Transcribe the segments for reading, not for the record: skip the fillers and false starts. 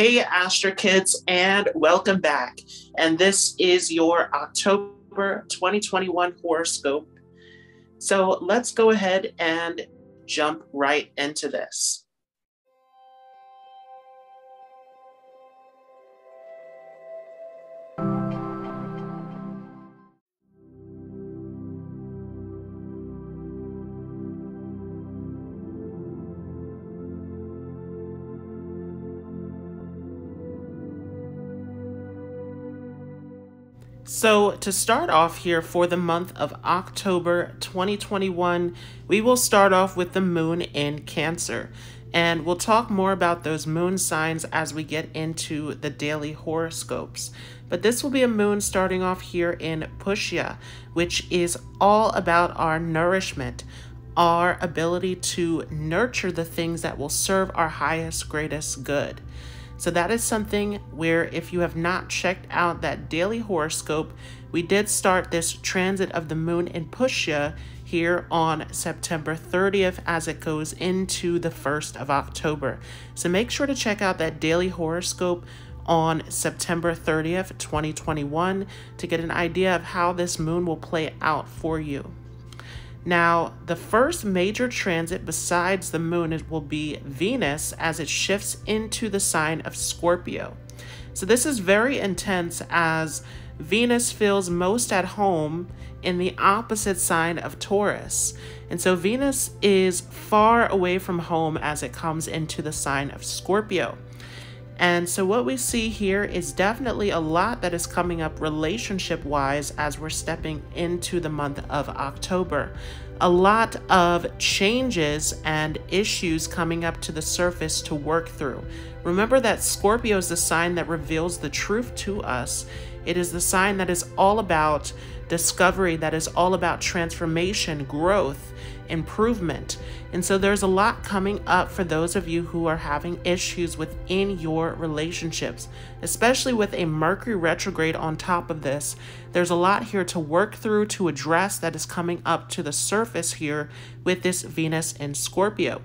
Hey, Astro Kids, and welcome back. And this is your October 2021 horoscope. So let's go ahead and jump right into this. So to start off here for the month of October 2021, we will start off with the moon in Cancer. And we'll talk more about those moon signs as we get into the daily horoscopes. But this will be a moon starting off here in Pushya, which is all about our nourishment, our ability to nurture the things that will serve our highest, greatest good. So that is something where if you have not checked out that daily horoscope, we did start this transit of the moon in Pushya here on September 30th as it goes into the 1st of October. So make sure to check out that daily horoscope on September 30th, 2021 to get an idea of how this moon will play out for you. Now, the first major transit besides the moon will be Venus as it shifts into the sign of Scorpio. So this is very intense as Venus feels most at home in the opposite sign of Taurus. And so Venus is far away from home as it comes into the sign of Scorpio. And so what we see here is definitely a lot that is coming up relationship-wise as we're stepping into the month of October. A lot of changes and issues coming up to the surface to work through. Remember that Scorpio is the sign that reveals the truth to us. It is the sign that is all about discovery, that is all about transformation, growth, improvement. And so there's a lot coming up for those of you who are having issues within your relationships, especially with a Mercury retrograde on top of this. There's a lot here to work through, to address that is coming up to the surface here with this Venus in Scorpio.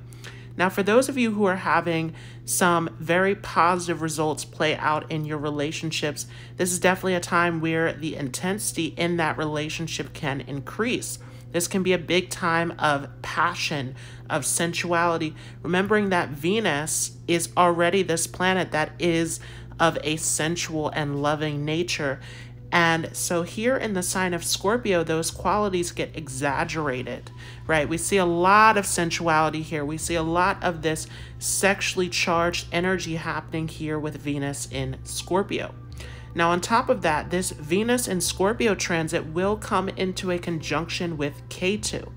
Now, for those of you who are having some very positive results play out in your relationships, this is definitely a time where the intensity in that relationship can increase. This can be a big time of passion, of sensuality, remembering that Venus is already this planet that is of a sensual and loving nature. And so here in the sign of Scorpio, those qualities get exaggerated, right? We see a lot of sensuality here. We see a lot of this sexually charged energy happening here with Venus in Scorpio. Now, on top of that, this Venus in Scorpio transit will come into a conjunction with Ketu.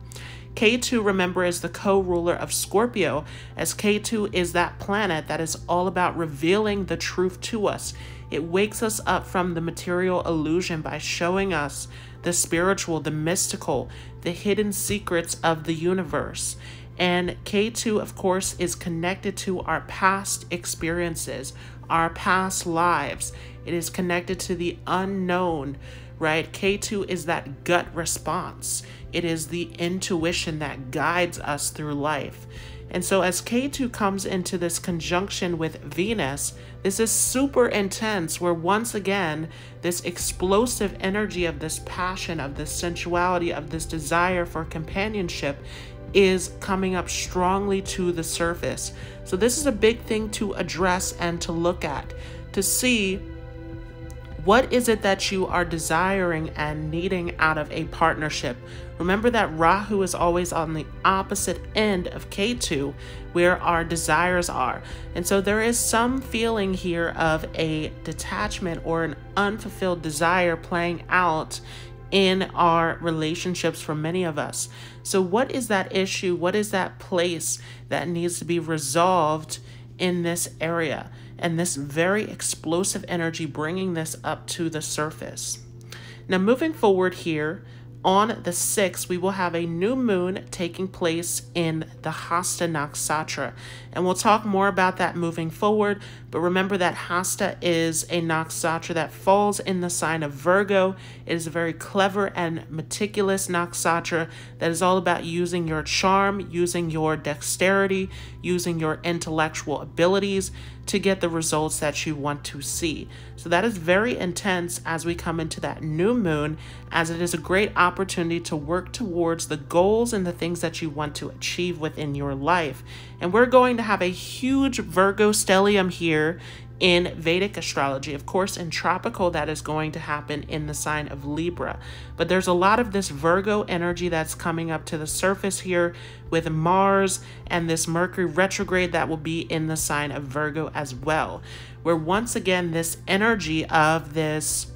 Ketu, remember, is the co-ruler of Scorpio, as Ketu is that planet that is all about revealing the truth to us. It wakes us up from the material illusion by showing us the spiritual, the mystical, the hidden secrets of the universe. And Ketu, of course, is connected to our past experiences, our past lives. It is connected to the unknown, right? Ketu is that gut response. It is the intuition that guides us through life. And so as Ketu comes into this conjunction with Venus, this is super intense where once again, this explosive energy of this passion, of this sensuality, of this desire for companionship is coming up strongly to the surface. So this is a big thing to address and to look at, to see what is it that you are desiring and needing out of a partnership. Remember that Rahu is always on the opposite end of Ketu, where our desires are. And so there is some feeling here of a detachment or an unfulfilled desire playing out in our relationships for many of us. So what is that issue? What is that place that needs to be resolved in this area? And this very explosive energy bringing this up to the surface. Now, moving forward here, on the 6th, we will have a new moon taking place in the Hasta Nakshatra. And we'll talk more about that moving forward. But remember that Hasta is a nakshatra that falls in the sign of Virgo. It is a very clever and meticulous nakshatra that is all about using your charm, using your dexterity, using your intellectual abilities to get the results that you want to see. So that is very intense as we come into that new moon, as it is a great opportunity to work towards the goals and the things that you want to achieve within your life. And we're going to have a huge Virgo stellium here in Vedic astrology. Of course, in tropical, that is going to happen in the sign of Libra. But there's a lot of this Virgo energy that's coming up to the surface here with Mars and this Mercury retrograde that will be in the sign of Virgo as well, where once again, this energy of this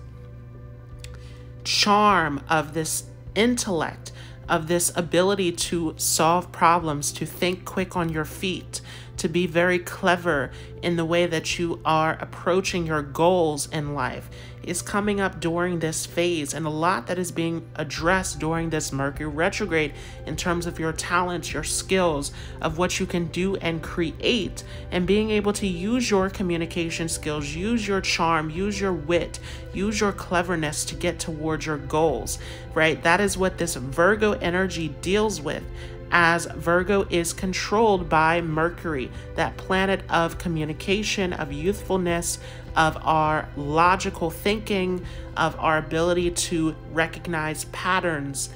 charm, of this intellect, of this ability to solve problems, to think quick on your feet, to be very clever in the way that you are approaching your goals in life is coming up during this phase, and a lot that is being addressed during this Mercury retrograde in terms of your talents, your skills, of what you can do and create, and being able to use your communication skills, use your charm, use your wit, use your cleverness to get towards your goals, right? That is what this Virgo energy deals with, as Virgo is controlled by Mercury, that planet of communication, of youthfulness, of our logical thinking, of our ability to recognize patterns,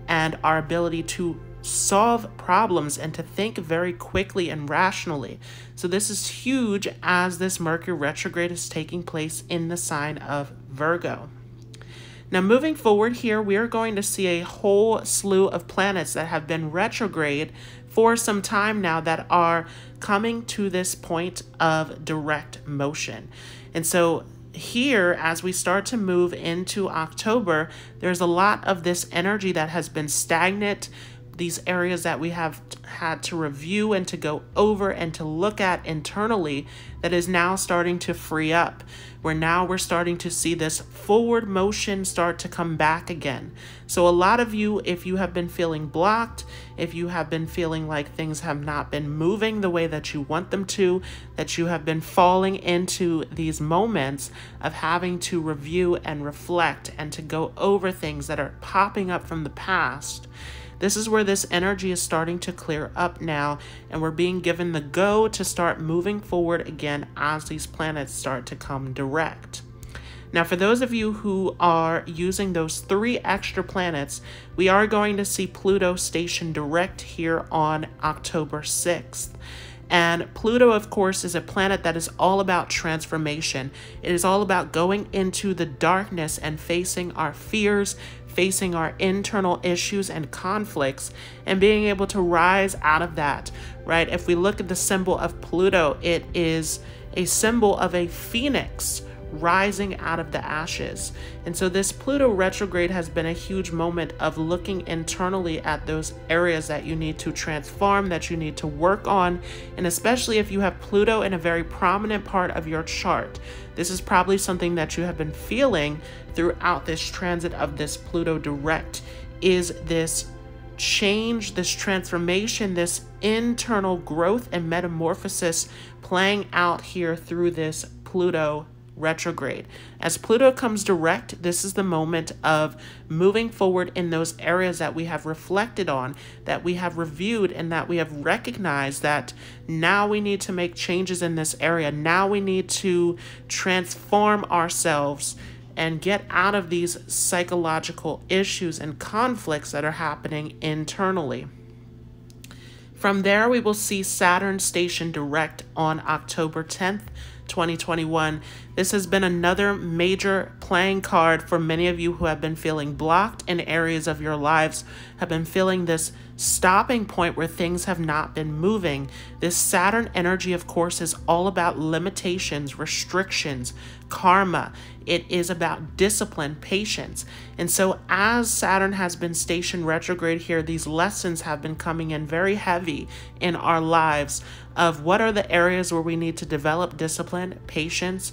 and our ability to solve problems and to think very quickly and rationally. So this is huge as this Mercury retrograde is taking place in the sign of Virgo. Now, moving forward here, we are going to see a whole slew of planets that have been retrograde for some time now that are coming to this point of direct motion. And so here, as we start to move into October, there's a lot of this energy that has been stagnant, these areas that we have had to review and to go over and to look at internally, that is now starting to free up, where now we're starting to see this forward motion start to come back again. So a lot of you, if you have been feeling blocked, if you have been feeling like things have not been moving the way that you want them to, that you have been falling into these moments of having to review and reflect and to go over things that are popping up from the past, this is where this energy is starting to clear up now, and we're being given the go to start moving forward again as these planets start to come direct. Now, for those of you who are using those 3 extra planets, we are going to see Pluto stationed direct here on October 6th. And Pluto, of course, is a planet that is all about transformation. It is all about going into the darkness and facing our fears, facing our internal issues and conflicts, and being able to rise out of that, right? If we look at the symbol of Pluto, it is a symbol of a phoenix rising out of the ashes. And so this Pluto retrograde has been a huge moment of looking internally at those areas that you need to transform, that you need to work on. And especially if you have Pluto in a very prominent part of your chart, this is probably something that you have been feeling throughout this transit of this Pluto direct, is this change, this transformation, this internal growth and metamorphosis playing out here through this Pluto retrograde. As Pluto comes direct, this is the moment of moving forward in those areas that we have reflected on, that we have reviewed, and that we have recognized that now we need to make changes in this area. Now we need to transform ourselves and get out of these psychological issues and conflicts that are happening internally. From there, we will see Saturn stationed direct on October 10th, 2021. This has been another major playing card for many of you who have been feeling blocked in areas of your lives, have been feeling this stopping point where things have not been moving. This Saturn energy, of course, is all about limitations, restrictions, karma. It is about discipline, patience. And so as Saturn has been stationed retrograde here, these lessons have been coming in very heavy in our lives of what are the areas where we need to develop discipline, patience,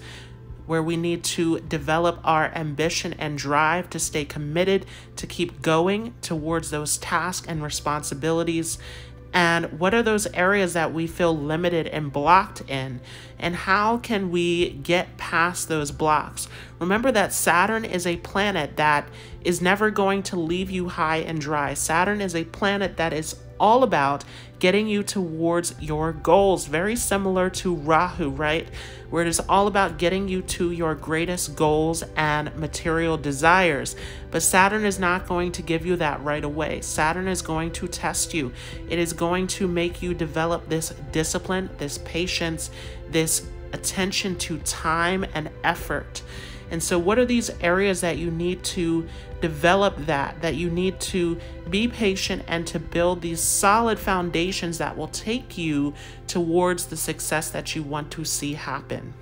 where we need to develop our ambition and drive to stay committed, to keep going towards those tasks and responsibilities, And what are those areas that we feel limited and blocked in? And how can we get past those blocks? Remember that Saturn is a planet that is never going to leave you high and dry. Saturn is a planet that is all about getting you towards your goals, very similar to Rahu, right? Where it is all about getting you to your greatest goals and material desires. But Saturn is not going to give you that right away. Saturn is going to test you. It is going to make you develop this discipline, this patience, this attention to time and effort. And so what are these areas that you need to develop that you need to be patient and to build these solid foundations that will take you towards the success that you want to see happen?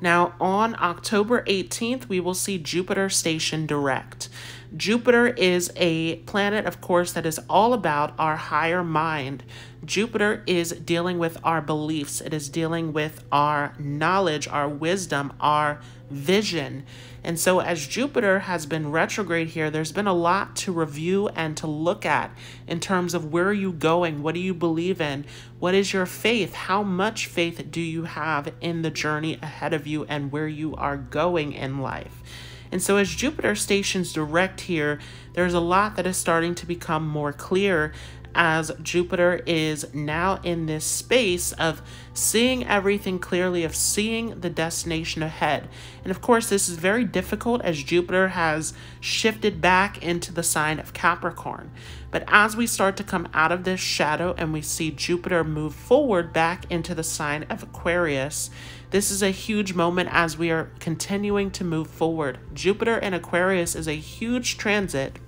Now, on October 18th, we will see Jupiter station direct. Jupiter is a planet, of course, that is all about our higher mind. Jupiter is dealing with our beliefs. It is dealing with our knowledge, our wisdom, our vision. And so as Jupiter has been retrograde here, there's been a lot to review and to look at in terms of where are you going? What do you believe in? What is your faith? How much faith do you have in the journey ahead of you and where you are going in life? And so as Jupiter stations direct here, there's a lot that is starting to become more clear as Jupiter is now in this space of seeing everything clearly, of seeing the destination ahead. And of course, this is very difficult as Jupiter has shifted back into the sign of Capricorn. But as we start to come out of this shadow and we see Jupiter move forward back into the sign of Aquarius, this is a huge moment as we are continuing to move forward. Jupiter in Aquarius is a huge transit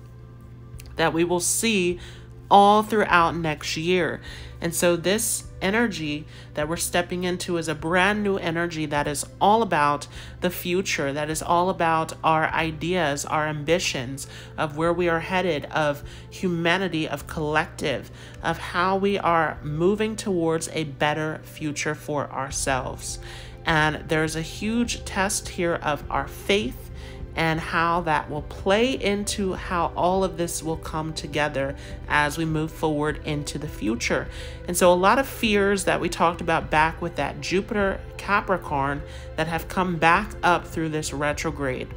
that we will see all throughout next year. And so this energy that we're stepping into is a brand new energy that is all about the future, that is all about our ideas, our ambitions, of where we are headed, of humanity, of collective, of how we are moving towards a better future for ourselves. And there's a huge test here of our faith and how that will play into how all of this will come together as we move forward into the future. And so a lot of fears that we talked about back with that Jupiter Capricorn that have come back up through this retrograde.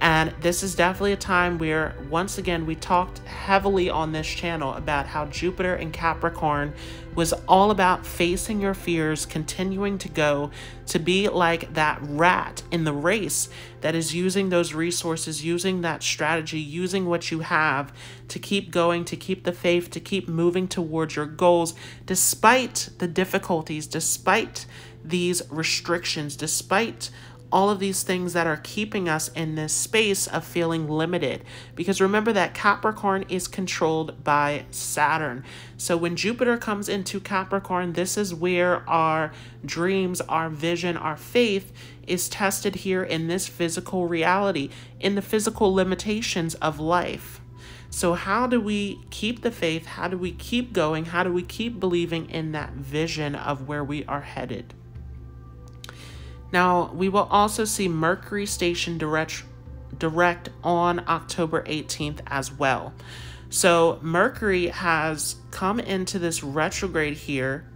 And this is definitely a time where, once again, we talked heavily on this channel about how Jupiter in Capricorn was all about facing your fears, continuing to go, to be like that rat in the race that is using those resources, using that strategy, using what you have to keep going, to keep the faith, to keep moving towards your goals, despite the difficulties, despite these restrictions, despite all of these things that are keeping us in this space of feeling limited. Because remember that Capricorn is controlled by Saturn. So when Jupiter comes into Capricorn, this is where our dreams, our vision, our faith is tested here in this physical reality, in the physical limitations of life. So how do we keep the faith? How do we keep going? How do we keep believing in that vision of where we are headed? Now, we will also see Mercury station direct on October 18th as well. So Mercury has come into this retrograde here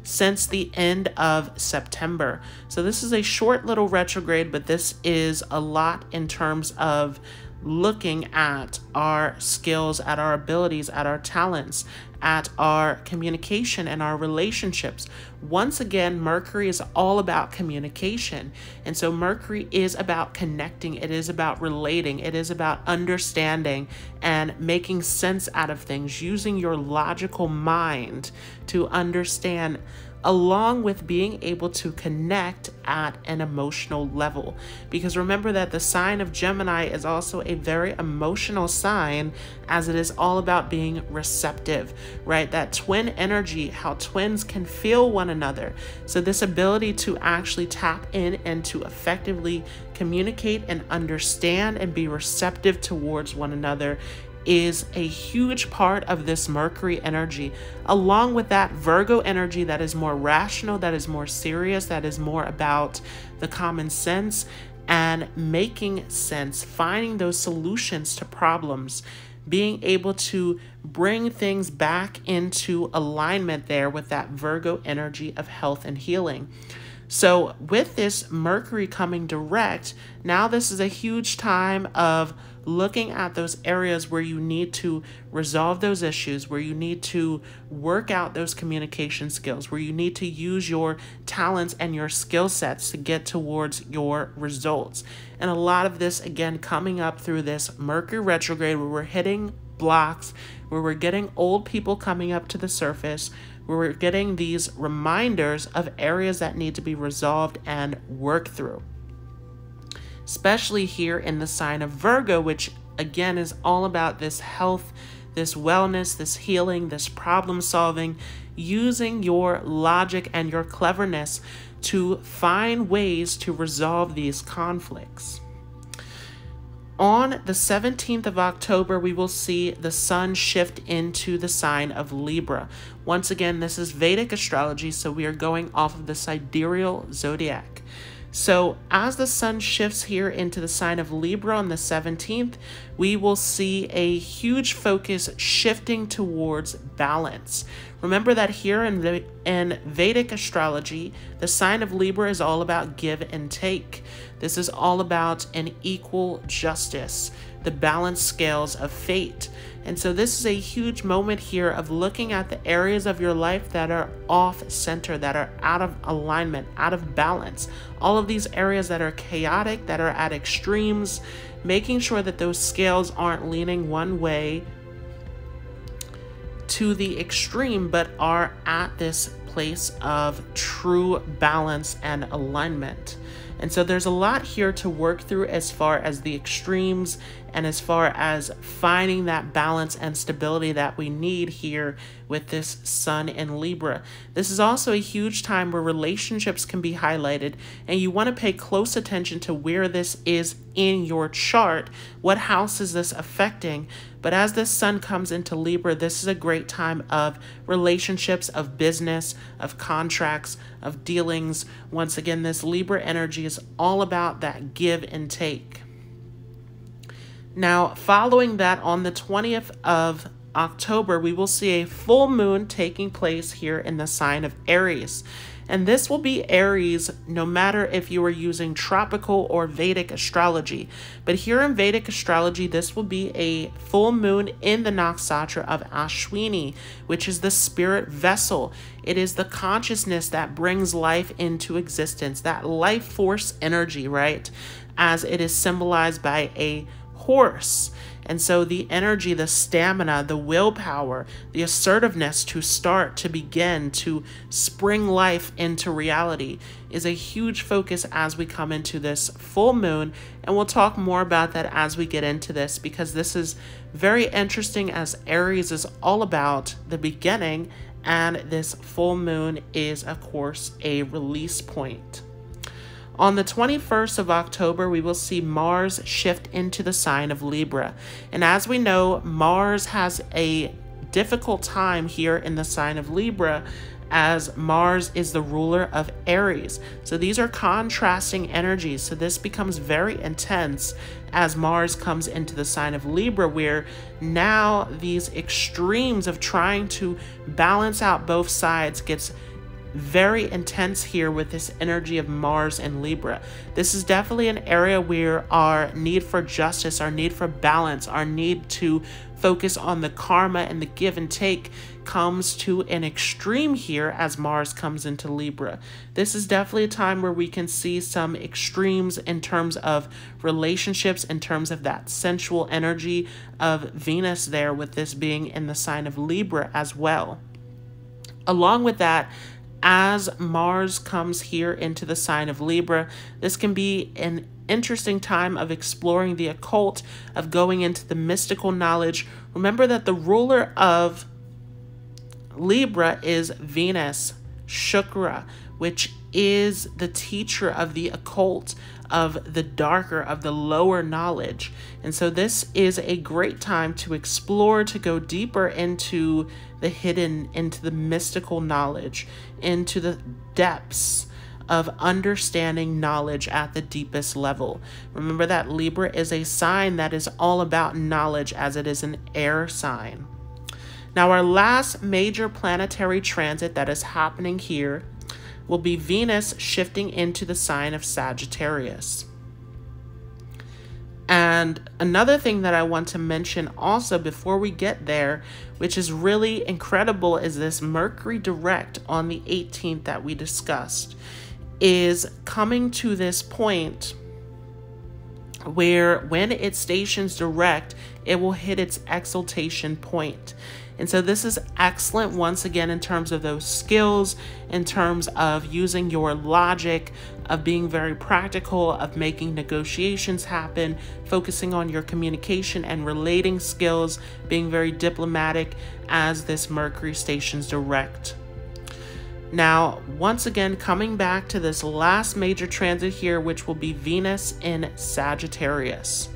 since the end of September. So this is a short little retrograde, but this is a lot in terms of looking at our skills, at our abilities, at our talents, at our communication and our relationships. Once again, Mercury is all about communication. And so Mercury is about connecting. It is about relating. It is about understanding and making sense out of things, using your logical mind to understand, along with being able to connect at an emotional level. Because remember that the sign of Gemini is also a very emotional sign, as it is all about being receptive, right? That twin energy, how twins can feel one another. So this ability to actually tap in and to effectively communicate and understand and be receptive towards one another is a huge part of this Mercury energy, along with that Virgo energy that is more rational, that is more serious, that is more about the common sense and making sense, finding those solutions to problems. being able to bring things back into alignment there with that Virgo energy of health and healing. So with this Mercury coming direct, now this is a huge time of looking at those areas where you need to resolve those issues, where you need to work out those communication skills, where you need to use your talents and your skill sets to get towards your results. And a lot of this, again, coming up through this Mercury retrograde, where we're hitting blocks, where we're getting old people coming up to the surface, where we're getting these reminders of areas that need to be resolved and worked through. Especially here in the sign of Virgo, which again is all about this health, this wellness, this healing, this problem solving, using your logic and your cleverness to find ways to resolve these conflicts. On the 17th of October, we will see the sun shift into the sign of Libra. Once again, this is Vedic astrology, so we are going off of the sidereal zodiac. So as the sun shifts here into the sign of Libra on the 17th, we will see a huge focus shifting towards balance. Remember that here in Vedic astrology, the sign of Libra is all about give and take. This is all about an equal justice, the balanced scales of fate. And so this is a huge moment here of looking at the areas of your life that are off center, that are out of alignment, out of balance. All of these areas that are chaotic, that are at extremes, making sure that those scales aren't leaning one way to the extreme, but are at this place of true balance and alignment. And so there's a lot here to work through as far as the extremes and as far as finding that balance and stability that we need here with this sun in Libra. This is also a huge time where relationships can be highlighted, and you want to pay close attention to where this is in your chart. What house is this affecting? But as this sun comes into Libra, this is a great time of relationships, of business, of contracts, of dealings. Once again, this Libra energy is all about that give and take. Now, following that, on the 20th of October, we will see a full moon taking place here in the sign of Aries. And this will be Aries no matter if you are using tropical or Vedic astrology. But here in Vedic astrology, this will be a full moon in the nakshatra of Ashwini, which is the spirit vessel. It is the consciousness that brings life into existence, that life force energy, right? As it is symbolized by a horse. And so the energy, the stamina, the willpower, the assertiveness to start, to begin, to spring life into reality is a huge focus as we come into this full moon. And we'll talk more about that as we get into this, because this is very interesting, as Aries is all about the beginning, and this full moon is, of course, a release point. On the 21st of October, we will see Mars shift into the sign of Libra. And as we know, Mars has a difficult time here in the sign of Libra, as Mars is the ruler of Aries. So these are contrasting energies. So this becomes very intense as Mars comes into the sign of Libra, where now these extremes of trying to balance out both sides gets very intense here with this energy of Mars and Libra. This is definitely an area where our need for justice, our need for balance, our need to focus on the karma and the give and take comes to an extreme here as Mars comes into Libra. This is definitely a time where we can see some extremes in terms of relationships, in terms of that sensual energy of Venus there, with this being in the sign of Libra as well. Along with that, as Mars comes here into the sign of Libra, this can be an interesting time of exploring the occult, of going into the mystical knowledge. Remember that the ruler of Libra is Venus, Shukra, which is the teacher of the occult, of the darker, of the lower knowledge. And so this is a great time to explore, to go deeper into the hidden, into the mystical knowledge, into the depths of understanding knowledge at the deepest level. Remember that Libra is a sign that is all about knowledge, as it is an air sign. Now, our last major planetary transit that is happening here will be Venus shifting into the sign of Sagittarius. And another thing that I want to mention also before we get there, which is really incredible, is this Mercury direct on the 18th that we discussed, is coming to this point where when it stations direct, it will hit its exaltation point. And so this is excellent once again in terms of those skills, in terms of using your logic, of being very practical, of making negotiations happen, focusing on your communication and relating skills, being very diplomatic as this Mercury stations direct. Now, once again, coming back to this last major transit here, which will be Venus in Sagittarius.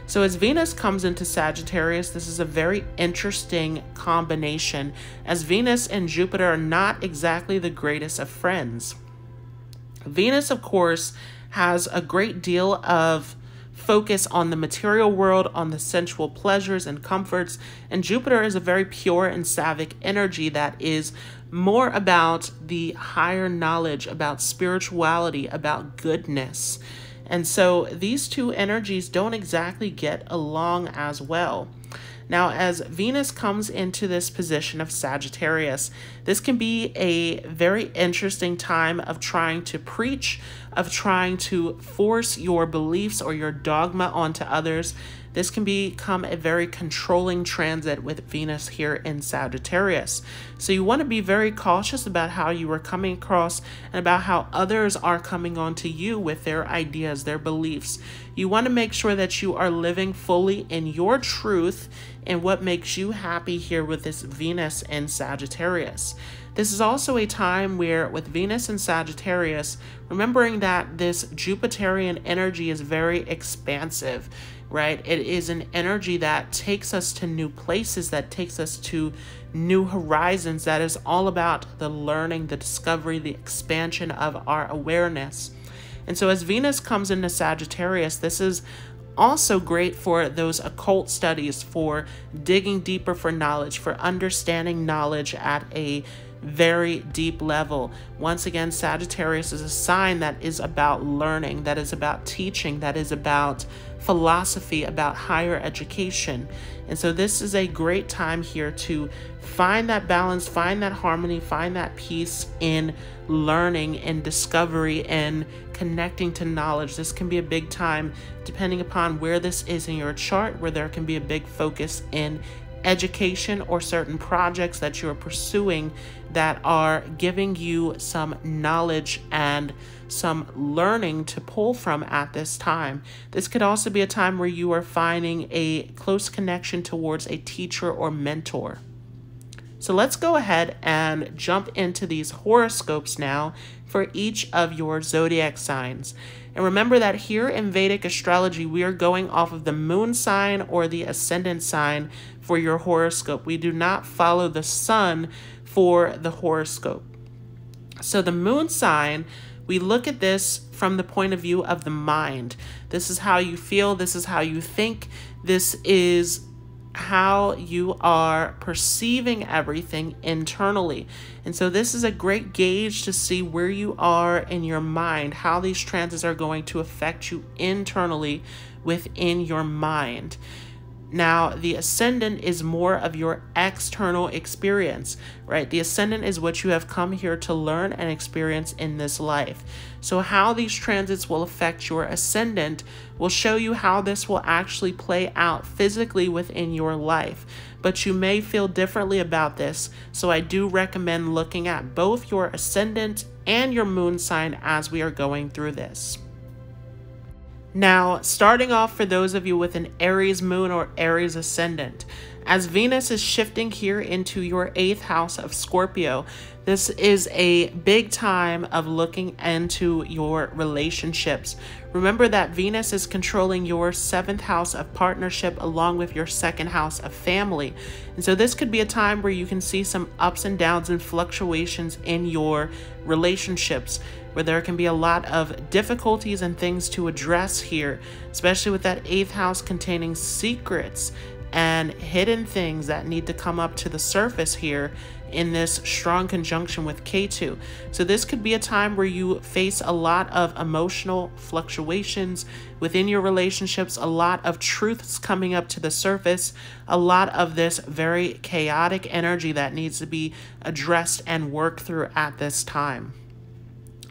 So as Venus comes into Sagittarius, this is a very interesting combination, as Venus and Jupiter are not exactly the greatest of friends. Venus, of course, has a great deal of focus on the material world, on the sensual pleasures and comforts, and Jupiter is a very pure and sattvic energy that is more about the higher knowledge, about spirituality, about goodness. And so these two energies don't exactly get along as well. Now, as Venus comes into this position of Sagittarius, this can be a very interesting time of trying to preach, of trying to force your beliefs or your dogma onto others. This can become a very controlling transit with Venus here in Sagittarius. So you want to be very cautious about how you are coming across and about how others are coming onto you with their ideas, their beliefs. You want to make sure that you are living fully in your truth and what makes you happy here with this Venus in Sagittarius. This is also a time where with Venus and Sagittarius, remembering that this Jupiterian energy is very expansive, right? It is an energy that takes us to new places, that takes us to new horizons, that is all about the learning, the discovery, the expansion of our awareness. And so as Venus comes into Sagittarius, this is also great for those occult studies, for digging deeper for knowledge, for understanding knowledge at a very deep level. Once again, Sagittarius is a sign that is about learning, that is about teaching, that is about philosophy, about higher education. And so this is a great time here to find that balance, find that harmony, find that peace in learning and discovery and connecting to knowledge. This can be a big time depending upon where this is in your chart, where there can be a big focus in education or certain projects that you are pursuing that are giving you some knowledge and some learning to pull from at this time. This could also be a time where you are finding a close connection towards a teacher or mentor. So let's go ahead and jump into these horoscopes now for each of your zodiac signs. And remember that here in Vedic astrology, we are going off of the moon sign or the ascendant sign for your horoscope. We do not follow the sun for the horoscope. So the moon sign, we look at this from the point of view of the mind. This is how you feel. This is how you think. This is how you are perceiving everything internally. And so this is a great gauge to see where you are in your mind, how these transits are going to affect you internally within your mind. Now, the ascendant is more of your external experience, right? The ascendant is what you have come here to learn and experience in this life. So how these transits will affect your ascendant will show you how this will actually play out physically within your life. But you may feel differently about this, so I do recommend looking at both your ascendant and your moon sign as we are going through this. Now, starting off for those of you with an Aries moon or Aries ascendant, as Venus is shifting here into your 8th house of Scorpio, this is a big time of looking into your relationships. Remember that Venus is controlling your 7th house of partnership along with your 2nd house of family. And so this could be a time where you can see some ups and downs and fluctuations in your relationships. where there can be a lot of difficulties and things to address here, especially with that 8th house containing secrets and hidden things that need to come up to the surface here in this strong conjunction with K2. So this could be a time where you face a lot of emotional fluctuations within your relationships, a lot of truths coming up to the surface, a lot of this very chaotic energy that needs to be addressed and worked through at this time.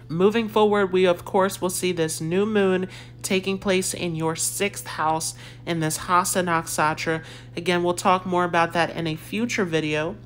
Moving forward, we of course will see this new moon taking place in your 6th house in this Hasta Nakshatra. Again, we'll talk more about that in a future video.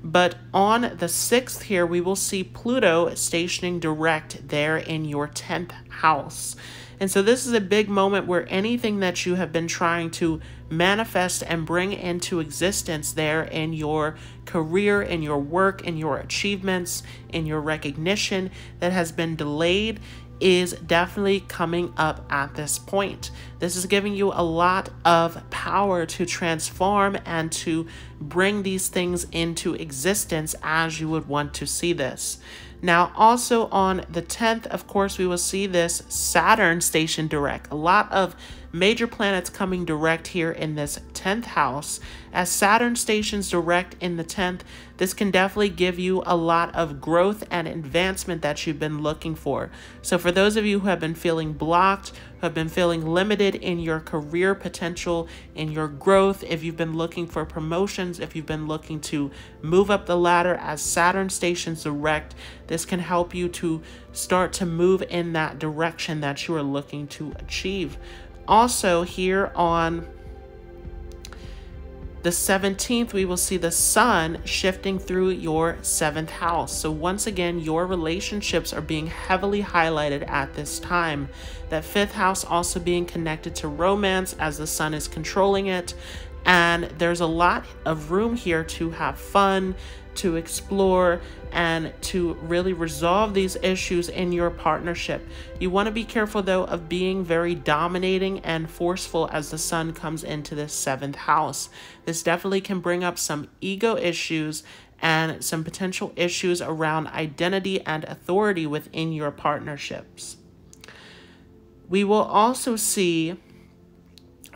But on the 6th here, we will see Pluto stationing direct there in your 10th house. And so this is a big moment where anything that you have been trying to manifest and bring into existence there in your career, in your work, in your achievements, in your recognition that has been delayed is definitely coming up at this point. This is giving you a lot of power to transform and to bring these things into existence as you would want to see this. Now, also on the 10th, of course, we will see this Saturn station direct. A lot of major planets coming direct here in this 10th house. As Saturn stations direct in the 10th, this can definitely give you a lot of growth and advancement that you've been looking for. So for those of you who have been feeling blocked, who have been feeling limited in your career potential, in your growth, if you've been looking for promotions, if you've been looking to move up the ladder as Saturn stations direct, this can help you to start to move in that direction that you are looking to achieve. Also, here on the 17th, we will see the sun shifting through your 7th house. So once again, your relationships are being heavily highlighted at this time. That 5th house also being connected to romance as the sun is controlling it. And there's a lot of room here to have fun, to explore, and to really resolve these issues in your partnership. You want to be careful, though, of being very dominating and forceful as the sun comes into this 7th house. This definitely can bring up some ego issues and some potential issues around identity and authority within your partnerships. We will also see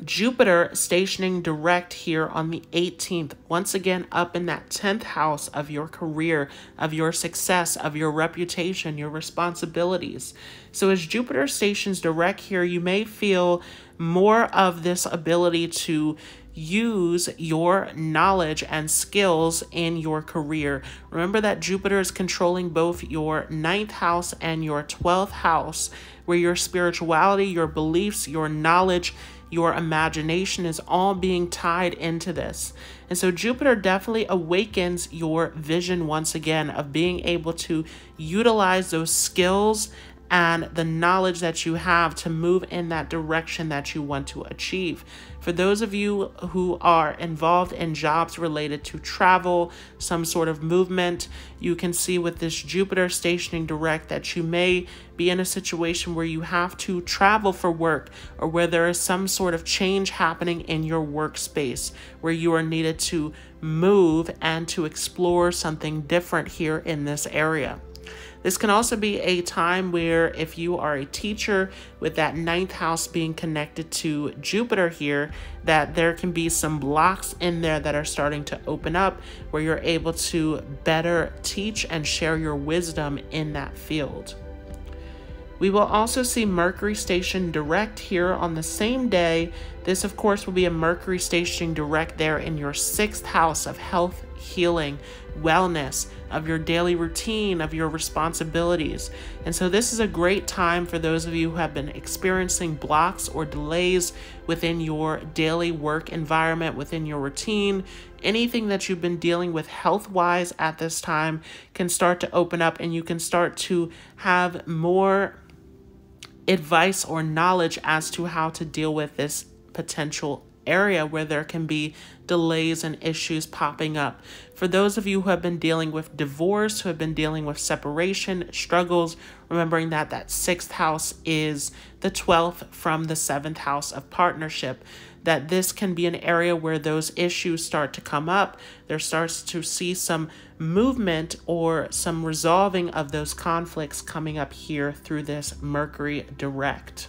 Jupiter stationing direct here on the 18th, once again up in that 10th house of your career, of your success, of your reputation, your responsibilities. So as Jupiter stations direct here, you may feel more of this ability to use your knowledge and skills in your career. Remember that Jupiter is controlling both your 9th house and your 12th house, where your spirituality, your beliefs, your knowledge, your imagination is all being tied into this. And so Jupiter definitely awakens your vision once again of being able to utilize those skills and the knowledge that you have to move in that direction that you want to achieve. For those of you who are involved in jobs related to travel, some sort of movement, you can see with this Jupiter stationing direct that you may be in a situation where you have to travel for work, or where there is some sort of change happening in your workspace, where you are needed to move and to explore something different here in this area. This can also be a time where if you are a teacher with that 9th house being connected to Jupiter here, that there can be some blocks in there that are starting to open up where you're able to better teach and share your wisdom in that field. We will also see Mercury station direct here on the same day. This, of course, will be a Mercury stationing direct there in your 6th house of health, healing, wellness, of your daily routine, of your responsibilities. And so this is a great time for those of you who have been experiencing blocks or delays within your daily work environment, within your routine. Anything that you've been dealing with health-wise at this time can start to open up, and you can start to have more advice or knowledge as to how to deal with this potential area where there can be delays and issues popping up. For those of you who have been dealing with divorce, who have been dealing with separation struggles, remembering that that 6th house is the 12th from the 7th house of partnership. that this can be an area where those issues start to come up. There starts to see some movement or some resolving of those conflicts coming up here through this Mercury direct.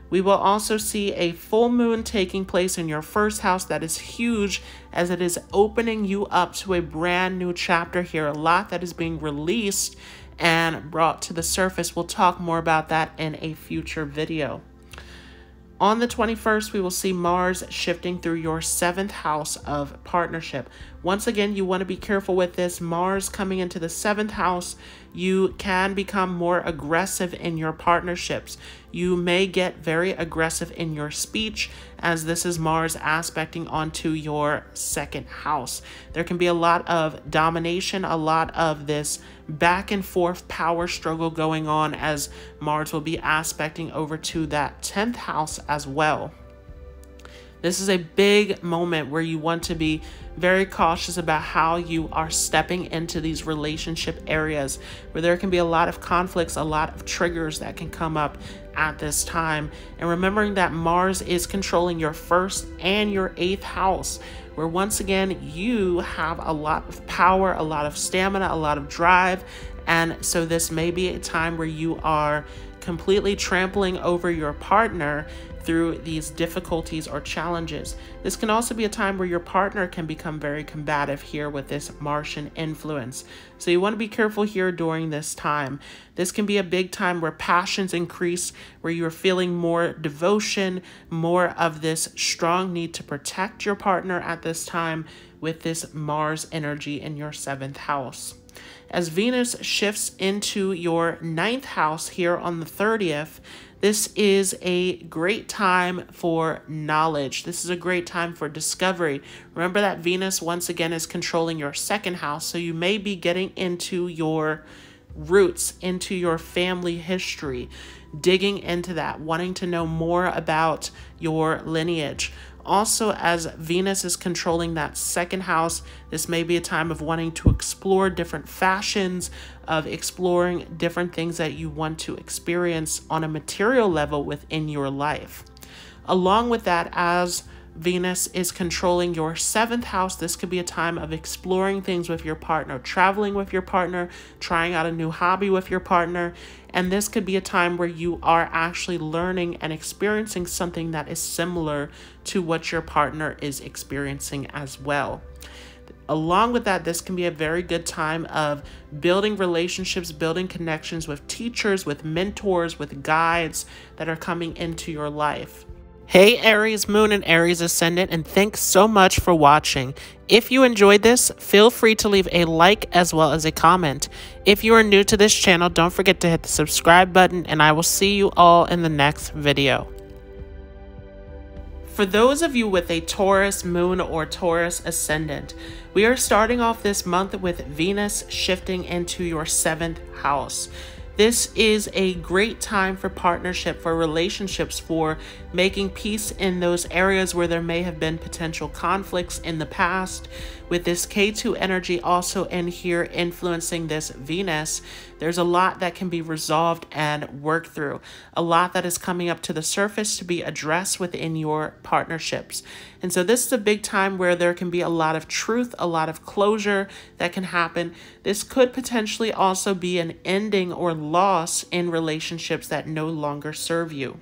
We will also see a full moon taking place in your first house. That is huge, as it is opening you up to a brand new chapter here. A lot that is being released and brought to the surface. We'll talk more about that in a future video. On the 21st, we will see Mars shifting through your 7th house of partnership. Once again, you want to be careful with this. Mars coming into the 7th house, you can become more aggressive in your partnerships. You may get very aggressive in your speech, as this is Mars aspecting onto your 2nd house. There can be a lot of domination, a lot of this back and forth power struggle going on, as Mars will be aspecting over to that 10th house as well. This is a big moment where you want to be very cautious about how you are stepping into these relationship areas, where there can be a lot of conflicts, a lot of triggers that can come up at this time. And remembering that Mars is controlling your 1st and your 8th house, where once again you have a lot of power, a lot of stamina, a lot of drive. And so this may be a time where you are completely trampling over your partner through these difficulties or challenges. This can also be a time where your partner can become very combative here with this Martian influence. So you want to be careful here during this time. This can be a big time where passions increase, where you're feeling more devotion, more of this strong need to protect your partner at this time with this Mars energy in your 7th house. As Venus shifts into your 9th house here on the 30th, this is a great time for knowledge. This is a great time for discovery. Remember that Venus once again is controlling your 2nd house, so you may be getting into your roots, into your family history, digging into that, wanting to know more about your lineage. Also, as Venus is controlling that 2nd house, this may be a time of wanting to explore different fashions, of exploring different things that you want to experience on a material level within your life. Along with that, as Venus is controlling your 7th house, this could be a time of exploring things with your partner, traveling with your partner, trying out a new hobby with your partner. And this could be a time where you are actually learning and experiencing something that is similar to what your partner is experiencing as well. Along with that, this can be a very good time of building relationships, building connections with teachers, with mentors, with guides that are coming into your life. Hey Aries Moon and Aries Ascendant, and thanks so much for watching. If you enjoyed this, feel free to leave a like as well as a comment. If you are new to this channel, don't forget to hit the subscribe button, and I will see you all in the next video. For those of you with a Taurus Moon or Taurus Ascendant, we are starting off this month with Venus shifting into your 7th house. This is a great time for partnership, for relationships, for making peace in those areas where there may have been potential conflicts in the past. With this K2 energy also in here influencing this Venus, there's a lot that can be resolved and worked through. A lot that is coming up to the surface to be addressed within your partnerships. And so this is a big time where there can be a lot of truth, a lot of closure that can happen. This could potentially also be an ending or loss in relationships that no longer serve you.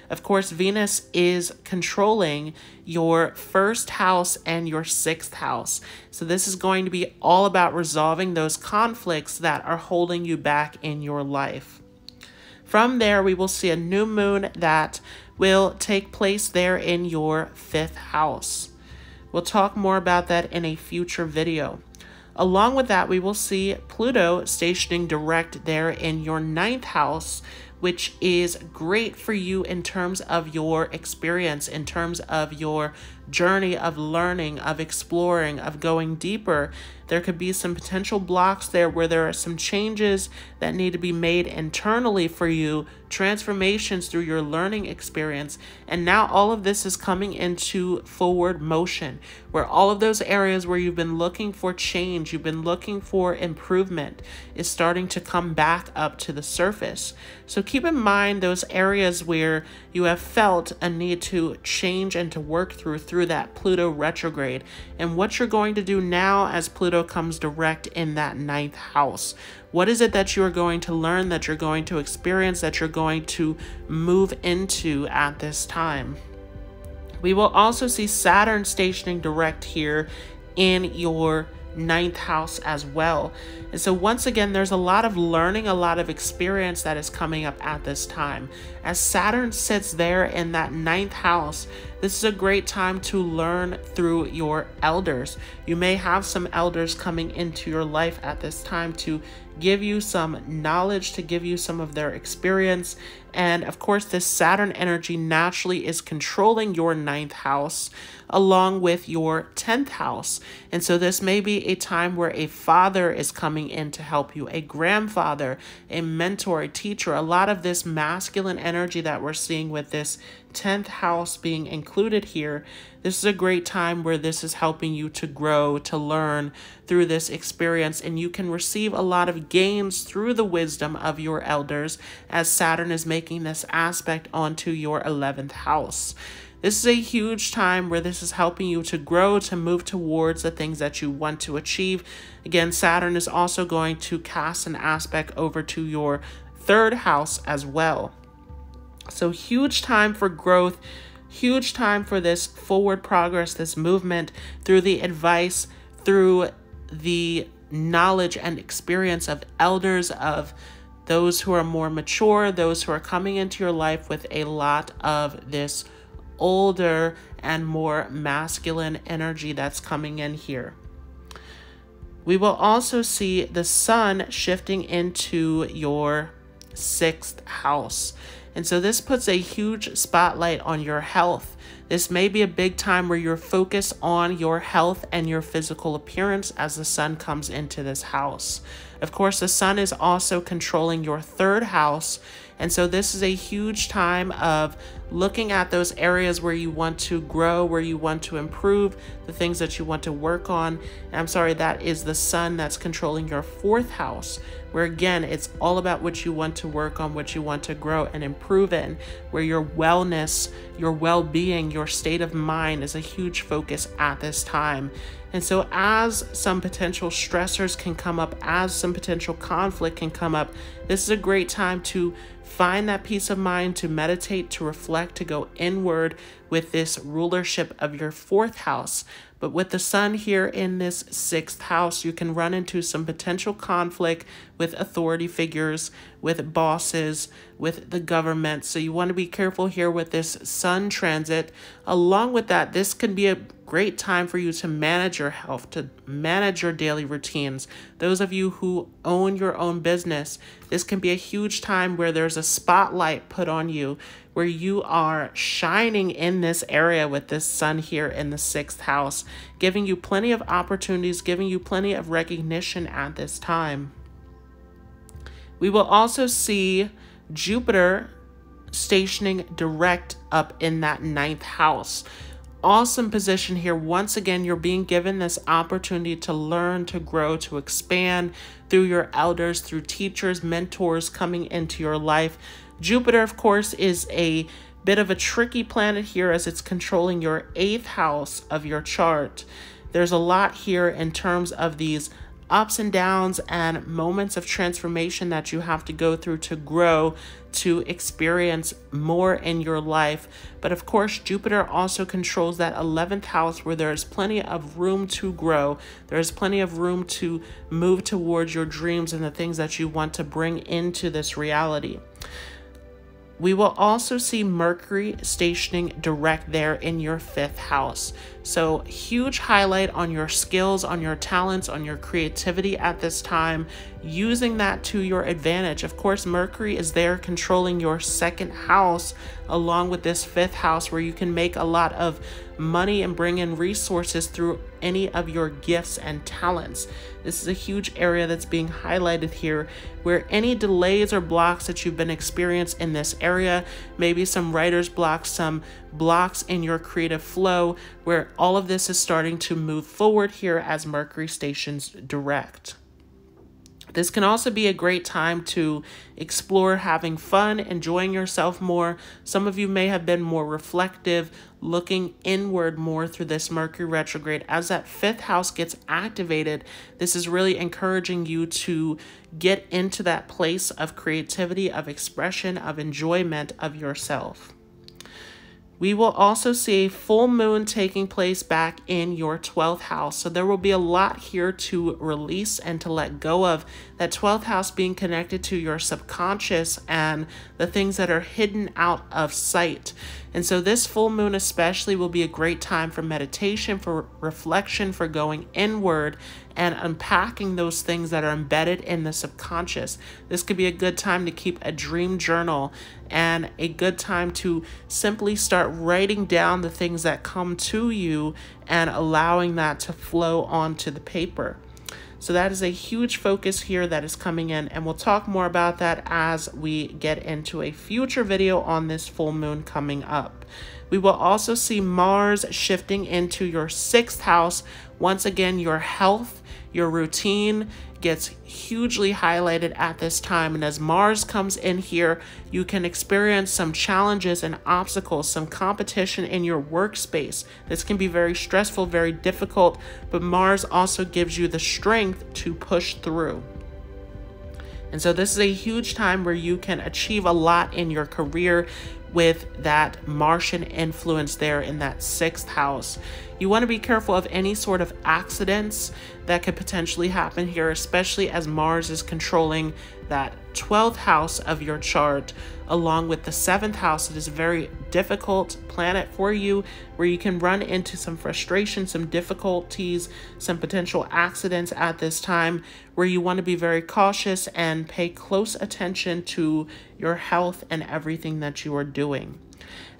Of course, Venus is controlling your 1st house and your 6th house. So this is going to be all about resolving those conflicts that are holding you back in your life. From there, we will see a new moon that will take place there in your 5th house. We'll talk more about that in a future video. Along with that, we will see Pluto stationing direct there in your 9th house, which is great for you in terms of your experience, in terms of your journey of learning, of exploring, of going deeper. There could be some potential blocks there where there are some changes that need to be made internally for you, transformations through your learning experience. And now all of this is coming into forward motion, where all of those areas where you've been looking for change, you've been looking for improvement, is starting to come back up to the surface. So keep in mind those areas where you have felt a need to change and to work through that Pluto retrograde, and what you're going to do now as Pluto comes direct in that 9th house. What is it that you are going to learn, that you're going to experience, that you're going to move into at this time? We will also see Saturn stationing direct here in your 9th house as well. And so once again, there's a lot of learning, a lot of experience that is coming up at this time. As Saturn sits there in that 9th house, this is a great time to learn through your elders. You may have some elders coming into your life at this time to give you some knowledge, to give you some of their experience. And of course, this Saturn energy naturally is controlling your 9th house along with your 10th house. And so this may be a time where a father is coming in to help you, a grandfather, a mentor, a teacher. A lot of this masculine energy that we're seeing with this 10th house being included here. This is a great time where this is helping you to grow, to learn through this experience, and you can receive a lot of gains through the wisdom of your elders as Saturn is making this aspect onto your 11th house. This is a huge time where this is helping you to grow, to move towards the things that you want to achieve. Again, Saturn is also going to cast an aspect over to your 3rd house as well. So huge time for growth, huge time for this forward progress, this movement through the advice, through the knowledge and experience of elders, of those who are more mature, those who are coming into your life with a lot of this older and more masculine energy that's coming in here. We will also see the sun shifting into your 6th house. And so this puts a huge spotlight on your health. This may be a big time where you're focused on your health and your physical appearance as the sun comes into this house. Of course, the sun is also controlling your 3rd house. And so this is a huge time of looking at those areas where you want to grow, where you want to improve, the things that you want to work on. And I'm sorry, that is the sun that's controlling your 4th house, where again, it's all about what you want to work on, what you want to grow and improve in, where your wellness, your well-being, your state of mind is a huge focus at this time. And so as some potential stressors can come up, as some potential conflict can come up, this is a great time to find that peace of mind, to meditate, to reflect, to go inward with this rulership of your 4th house. But with the sun here in this 6th house, you can run into some potential conflict with authority figures, with bosses, with the government. So you want to be careful here with this sun transit. Along with that, this can be a great time for you to manage your health, to manage your daily routines. Those of you who own your own business, this can be a huge time where there's a spotlight put on you, where you are shining in this area with this sun here in the 6th house, giving you plenty of opportunities, giving you plenty of recognition at this time. We will also see Jupiter stationing direct up in that 9th house. Awesome position here. Once again, you're being given this opportunity to learn, to grow, to expand through your elders, through teachers, mentors coming into your life. Jupiter, of course, is a bit of a tricky planet here as it's controlling your 8th house of your chart. There's a lot here in terms of these ups and downs and moments of transformation that you have to go through to grow, to experience more in your life. But of course, Jupiter also controls that 11th house where there's plenty of room to grow. There's plenty of room to move towards your dreams and the things that you want to bring into this reality. We will also see Mercury stationing direct there in your 5th house. So huge highlight on your skills, on your talents, on your creativity at this time. using that to your advantage. Of course, Mercury is there controlling your second house along with this fifth house, where you can make a lot of money and bring in resources through any of your gifts and talents. This is a huge area that's being highlighted here, where any delays or blocks that you've been experiencing in this area, maybe some writer's blocks, some blocks in your creative flow, where all of this is starting to move forward here as Mercury stations direct. This can also be a great time to explore having fun, enjoying yourself more. Some of you may have been more reflective, looking inward more through this Mercury retrograde. As that fifth house gets activated, this is really encouraging you to get into that place of creativity, of expression, of enjoyment of yourself. We will also see a full moon taking place back in your 12th house. So there will be a lot here to release and to let go of. That 12th house being connected to your subconscious and the things that are hidden out of sight. And so this full moon especially will be a great time for meditation, for reflection, for going inward and unpacking those things that are embedded in the subconscious. This could be a good time to keep a dream journal and a good time to simply start writing down the things that come to you and allowing that to flow onto the paper. So that is a huge focus here that is coming in, and we'll talk more about that as we get into a future video on this full moon coming up. We will also see Mars shifting into your 6th house. Once again, your health, your routine gets hugely highlighted at this time. And as Mars comes in here, you can experience some challenges and obstacles, some competition in your workspace. This can be very stressful, very difficult, but Mars also gives you the strength to push through. And so this is a huge time where you can achieve a lot in your career with that Martian influence there in that 6th house. You want to be careful of any sort of accidents that could potentially happen here, especially as Mars is controlling that 12th house of your chart along with the 7th house. It is a very difficult planet for you, where you can run into some frustration, some difficulties, some potential accidents at this time, where you want to be very cautious and pay close attention to your health and everything that you are doing.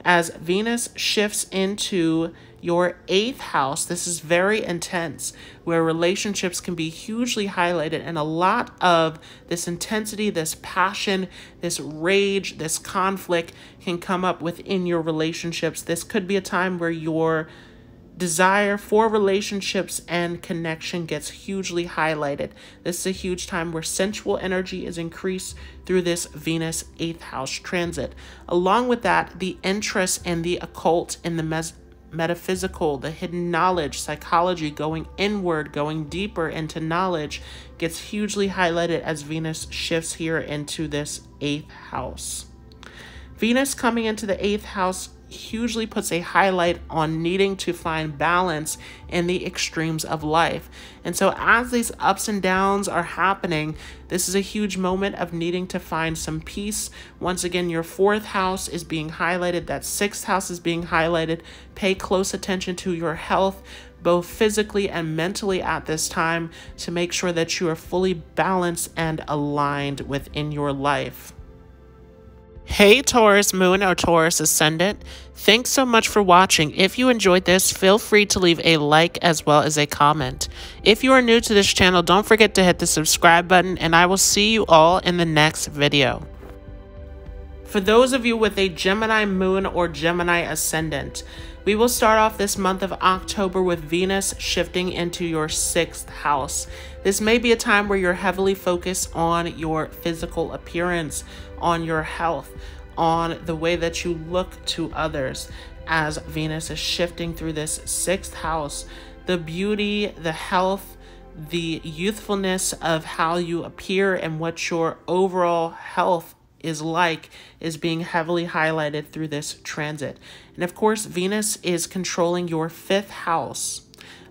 As Venus shifts into your 8th house, this is very intense, where relationships can be hugely highlighted, and a lot of this intensity, this passion, this rage, this conflict can come up within your relationships. This could be a time where your desire for relationships and connection gets hugely highlighted. This is a huge time where sensual energy is increased through this Venus 8th house transit. Along with that, the interest in the occult, in the metaphysical, the hidden knowledge, psychology, going inward, going deeper into knowledge gets hugely highlighted as Venus shifts here into this 8th house. Venus coming into the 8th house hugely puts a highlight on needing to find balance in the extremes of life. And so as these ups and downs are happening, this is a huge moment of needing to find some peace. Once again, your 4th house is being highlighted. That 6th house is being highlighted. Pay close attention to your health, both physically and mentally at this time, to make sure that you are fully balanced and aligned within your life. Hey Taurus Moon or Taurus Ascendant, thanks so much for watching. If you enjoyed this, feel free to leave a like as well as a comment. If you are new to this channel, don't forget to hit the subscribe button, and I will see you all in the next video. For those of you with a Gemini Moon or Gemini Ascendant, we will start off this month of October with Venus shifting into your 6th house. This may be a time where you're heavily focused on your physical appearance, on your health, on the way that you look to others. As Venus is shifting through this 6th house, the beauty, the health, the youthfulness of how you appear and what your overall health is like is being heavily highlighted through this transit. And of course, Venus is controlling your 5th house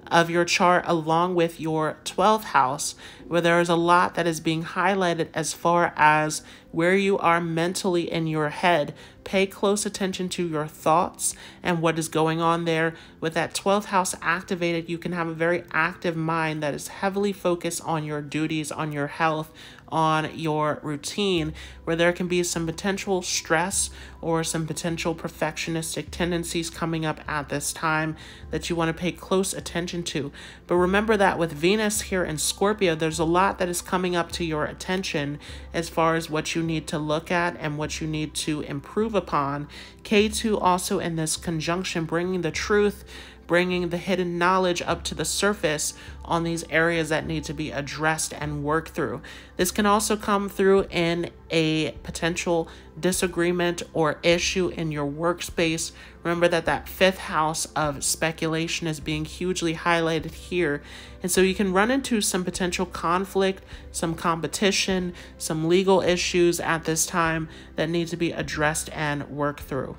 of your chart, along with your 12th house, where there is a lot that is being highlighted as far as where you are mentally in your head. Pay close attention to your thoughts and what is going on there. With that 12th house activated, you can have a very active mind that is heavily focused on your duties, on your health, on your routine, where there can be some potential stress or some potential perfectionistic tendencies coming up at this time that you want to pay close attention to. But remember that with Venus here in Scorpio, there's a lot that is coming up to your attention as far as what you need to look at and what you need to improve upon. K2 also in this conjunction, bringing the truth, bringing the hidden knowledge up to the surface on these areas that need to be addressed and worked through. This can also come through in a potential disagreement or issue in your workspace. Remember that that 5th house of speculation is being hugely highlighted here. And so you can run into some potential conflict, some competition, some legal issues at this time that need to be addressed and worked through.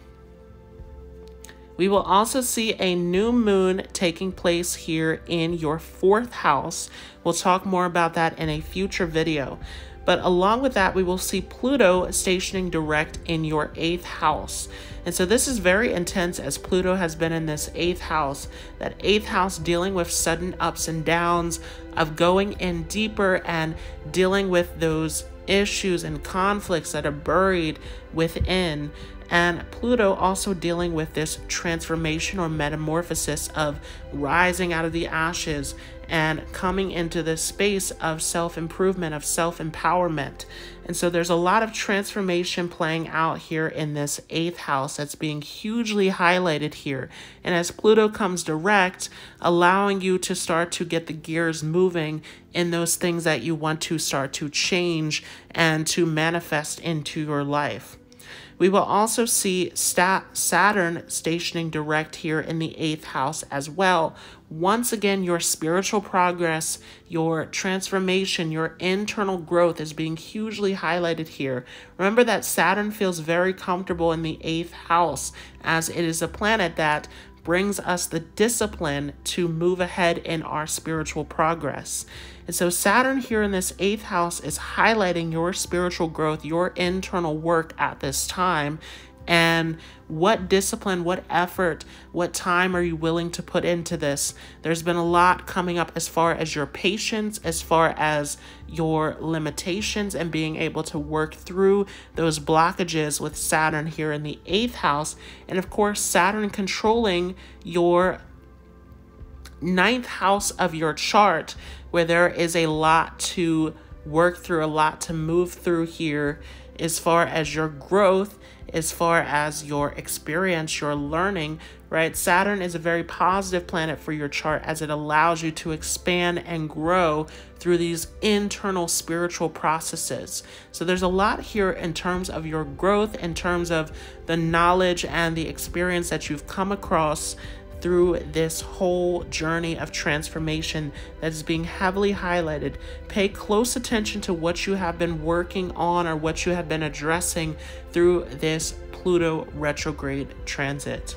We will also see a new moon taking place here in your 4th house. We'll talk more about that in a future video. But along with that, we will see Pluto stationing direct in your 8th house. And so this is very intense, as Pluto has been in this 8th house. That 8th house dealing with sudden ups and downs, of going in deeper and dealing with those issues and conflicts that are buried within. And Pluto also dealing with this transformation or metamorphosis of rising out of the ashes and coming into this space of self-improvement, of self-empowerment. And so there's a lot of transformation playing out here in this 8th house that's being hugely highlighted here. And as Pluto comes direct, allowing you to start to get the gears moving in those things that you want to start to change and to manifest into your life. We will also see Saturn stationing direct here in the 8th house as well. Once again, your spiritual progress, your transformation, your internal growth is being hugely highlighted here. Remember that Saturn feels very comfortable in the 8th house, as it is a planet that brings us the discipline to move ahead in our spiritual progress. And so Saturn here in this 8th house is highlighting your spiritual growth, your internal work at this time. And what discipline, what effort, what time are you willing to put into this? There's been a lot coming up as far as your patience, as far as your limitations, and being able to work through those blockages with Saturn here in the 8th house. And of course, Saturn controlling your 9th house of your chart, where there is a lot to work through, a lot to move through here as far as your growth, as far as your experience, your learning, right? Saturn is a very positive planet for your chart, as it allows you to expand and grow through these internal spiritual processes. So there's a lot here in terms of your growth, in terms of the knowledge and the experience that you've come across through this whole journey of transformation that is being heavily highlighted. Pay close attention to what you have been working on or what you have been addressing through this Pluto retrograde transit.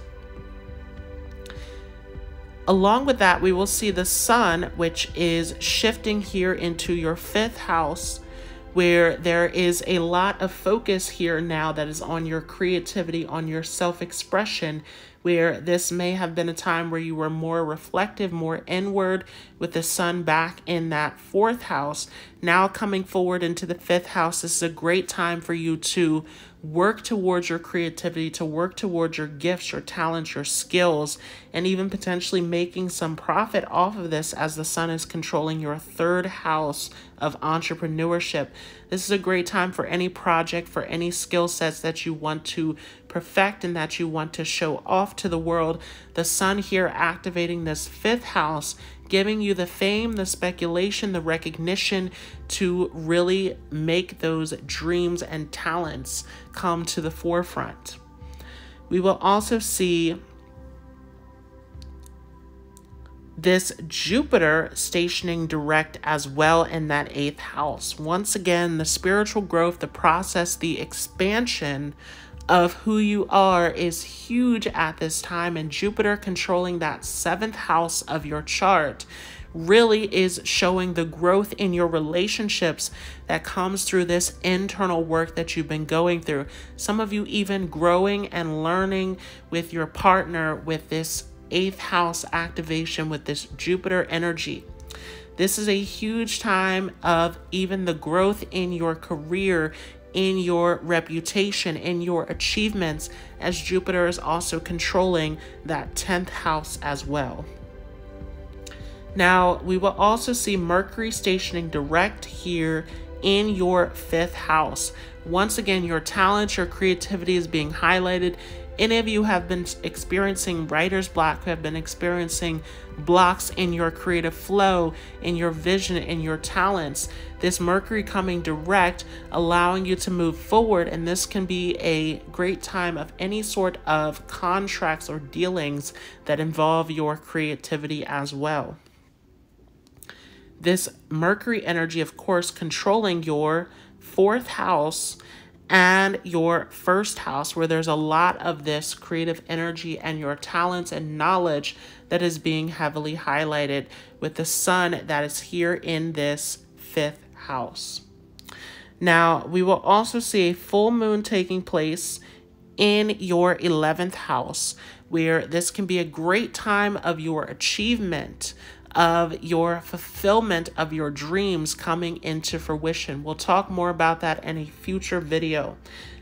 Along with that, we will see the Sun, which is shifting here into your 5th house, where there is a lot of focus here now that is on your creativity, on your self-expression, where this may have been a time where you were more reflective, more inward, with the Sun back in that 4th house. Now coming forward into the 5th house, this is a great time for you to work towards your creativity, to work towards your gifts, your talents, your skills, and even potentially making some profit off of this, as the Sun is controlling your 3rd house of entrepreneurship. This is a great time for any project, for any skill sets that you want to perfect and that you want to show off to the world. The Sun here activating this 5th house, giving you the fame, the speculation, the recognition to really make those dreams and talents come to the forefront. We will also see this Jupiter stationing direct as well in that 8th house. Once again, the spiritual growth, the process, the expansion of who you are is huge at this time, and Jupiter controlling that 7th house of your chart really is showing the growth in your relationships that comes through this internal work that you've been going through. Some of you even growing and learning with your partner with this 8th house activation with this Jupiter energy. This is a huge time of even the growth in your career, in your reputation, in your achievements, as Jupiter is also controlling that 10th house as well. Now, we will also see Mercury stationing direct here in your 5th house. Once again, your talent, your creativity is being highlighted. Any of you have been experiencing writer's block, who have been experiencing blocks in your creative flow, in your vision, in your talents. This Mercury coming direct, allowing you to move forward, and this can be a great time of any sort of contracts or dealings that involve your creativity as well. This Mercury energy, of course, controlling your 4th house and your 1st house, where there's a lot of this creative energy and your talents and knowledge that is being heavily highlighted with the sun that is here in this 5th house. Now, we will also see a full moon taking place in your 11th house, where this can be a great time of your achievement, of your fulfillment of your dreams coming into fruition. We'll talk more about that in a future video.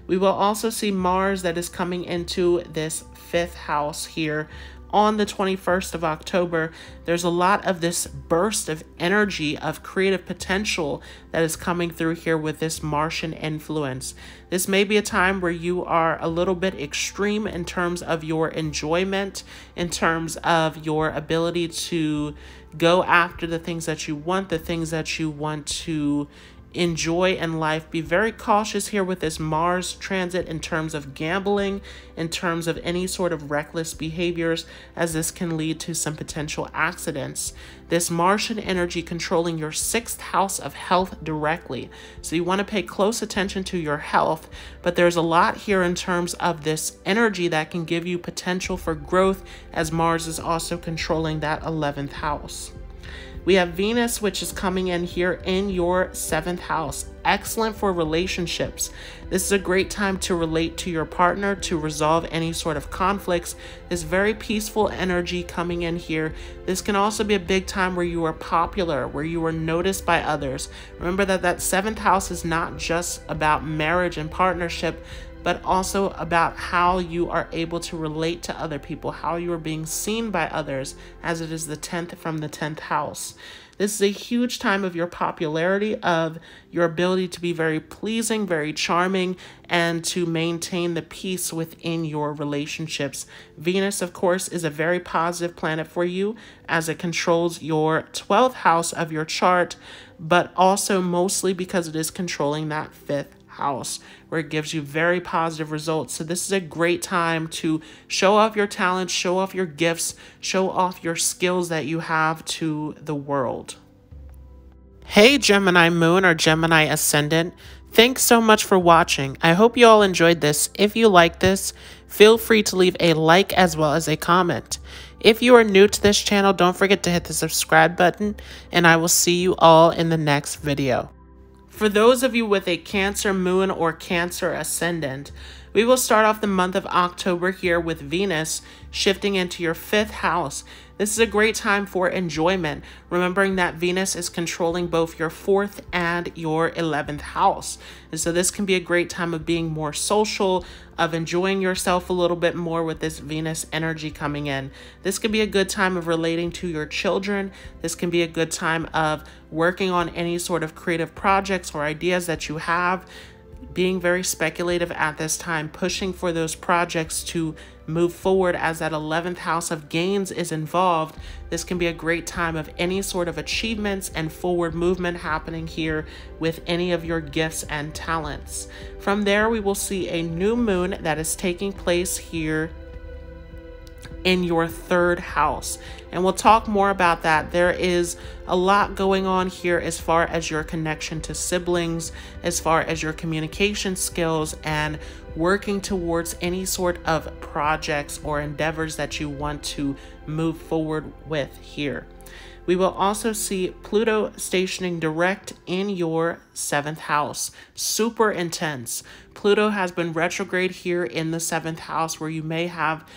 We will also see Mars that is coming into this 5th house here on the 21st of October. There's a lot of this burst of energy of creative potential that is coming through here with this Martian influence. This may be a time where you are a little bit extreme in terms of your enjoyment, in terms of your ability to go after the things that you want, the things that you want to enjoy in life. Be very cautious here with this Mars transit in terms of gambling, in terms of any sort of reckless behaviors, as this can lead to some potential accidents. This Martian energy controlling your 6th house of health directly. So you want to pay close attention to your health, but there's a lot here in terms of this energy that can give you potential for growth, as Mars is also controlling that 11th house. We have Venus, which is coming in here in your 7th house. Excellent for relationships. This is a great time to relate to your partner, to resolve any sort of conflicts. This very peaceful energy coming in here. This can also be a big time where you are popular, where you are noticed by others. Remember that that 7th house is not just about marriage and partnership, but also about how you are able to relate to other people, how you are being seen by others, as it is the 10th from the 10th house. This is a huge time of your popularity, of your ability to be very pleasing, very charming, and to maintain the peace within your relationships. Venus, of course, is a very positive planet for you, as it controls your 12th house of your chart, but also mostly because it is controlling that 5th house, where it gives you very positive results. So this is a great time to show off your talents, show off your gifts, show off your skills that you have to the world. Hey Gemini Moon or Gemini Ascendant, thanks so much for watching. I hope you all enjoyed this. If you like this, feel free to leave a like as well as a comment. If you are new to this channel, don't forget to hit the subscribe button, and I will see you all in the next video. For those of you with a Cancer Moon or Cancer Ascendant, we will start off the month of October here with Venus shifting into your 5th house. This is a great time for enjoyment, remembering that Venus is controlling both your 4th and your 11th house. And so this can be a great time of being more social, of enjoying yourself a little bit more with this Venus energy coming in. This can be a good time of relating to your children. This can be a good time of working on any sort of creative projects or ideas that you have. Being very speculative at this time, pushing for those projects to move forward, as that 11th house of gains is involved. This can be a great time of any sort of achievements and forward movement happening here with any of your gifts and talents. From there, we will see a new moon that is taking place here in your 3rd house. And we'll talk more about that. There is a lot going on here as far as your connection to siblings, as far as your communication skills, and working towards any sort of projects or endeavors that you want to move forward with here. We will also see Pluto stationing direct in your 7th house. Super intense. Pluto has been retrograde here in the 7th house, where you may have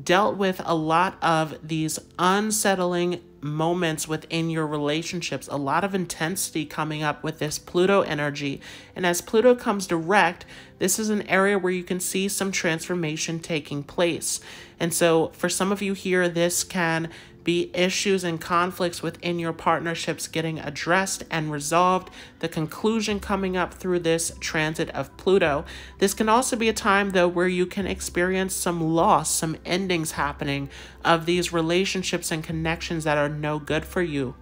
dealt with a lot of these unsettling moments within your relationships, a lot of intensity coming up with this Pluto energy. And as Pluto comes direct, this is an area where you can see some transformation taking place. And so for some of you here, this can be issues and conflicts within your partnerships getting addressed and resolved, the conclusion coming up through this transit of Pluto. This can also be a time, though, where you can experience some loss, some endings happening of these relationships and connections that are no good for you.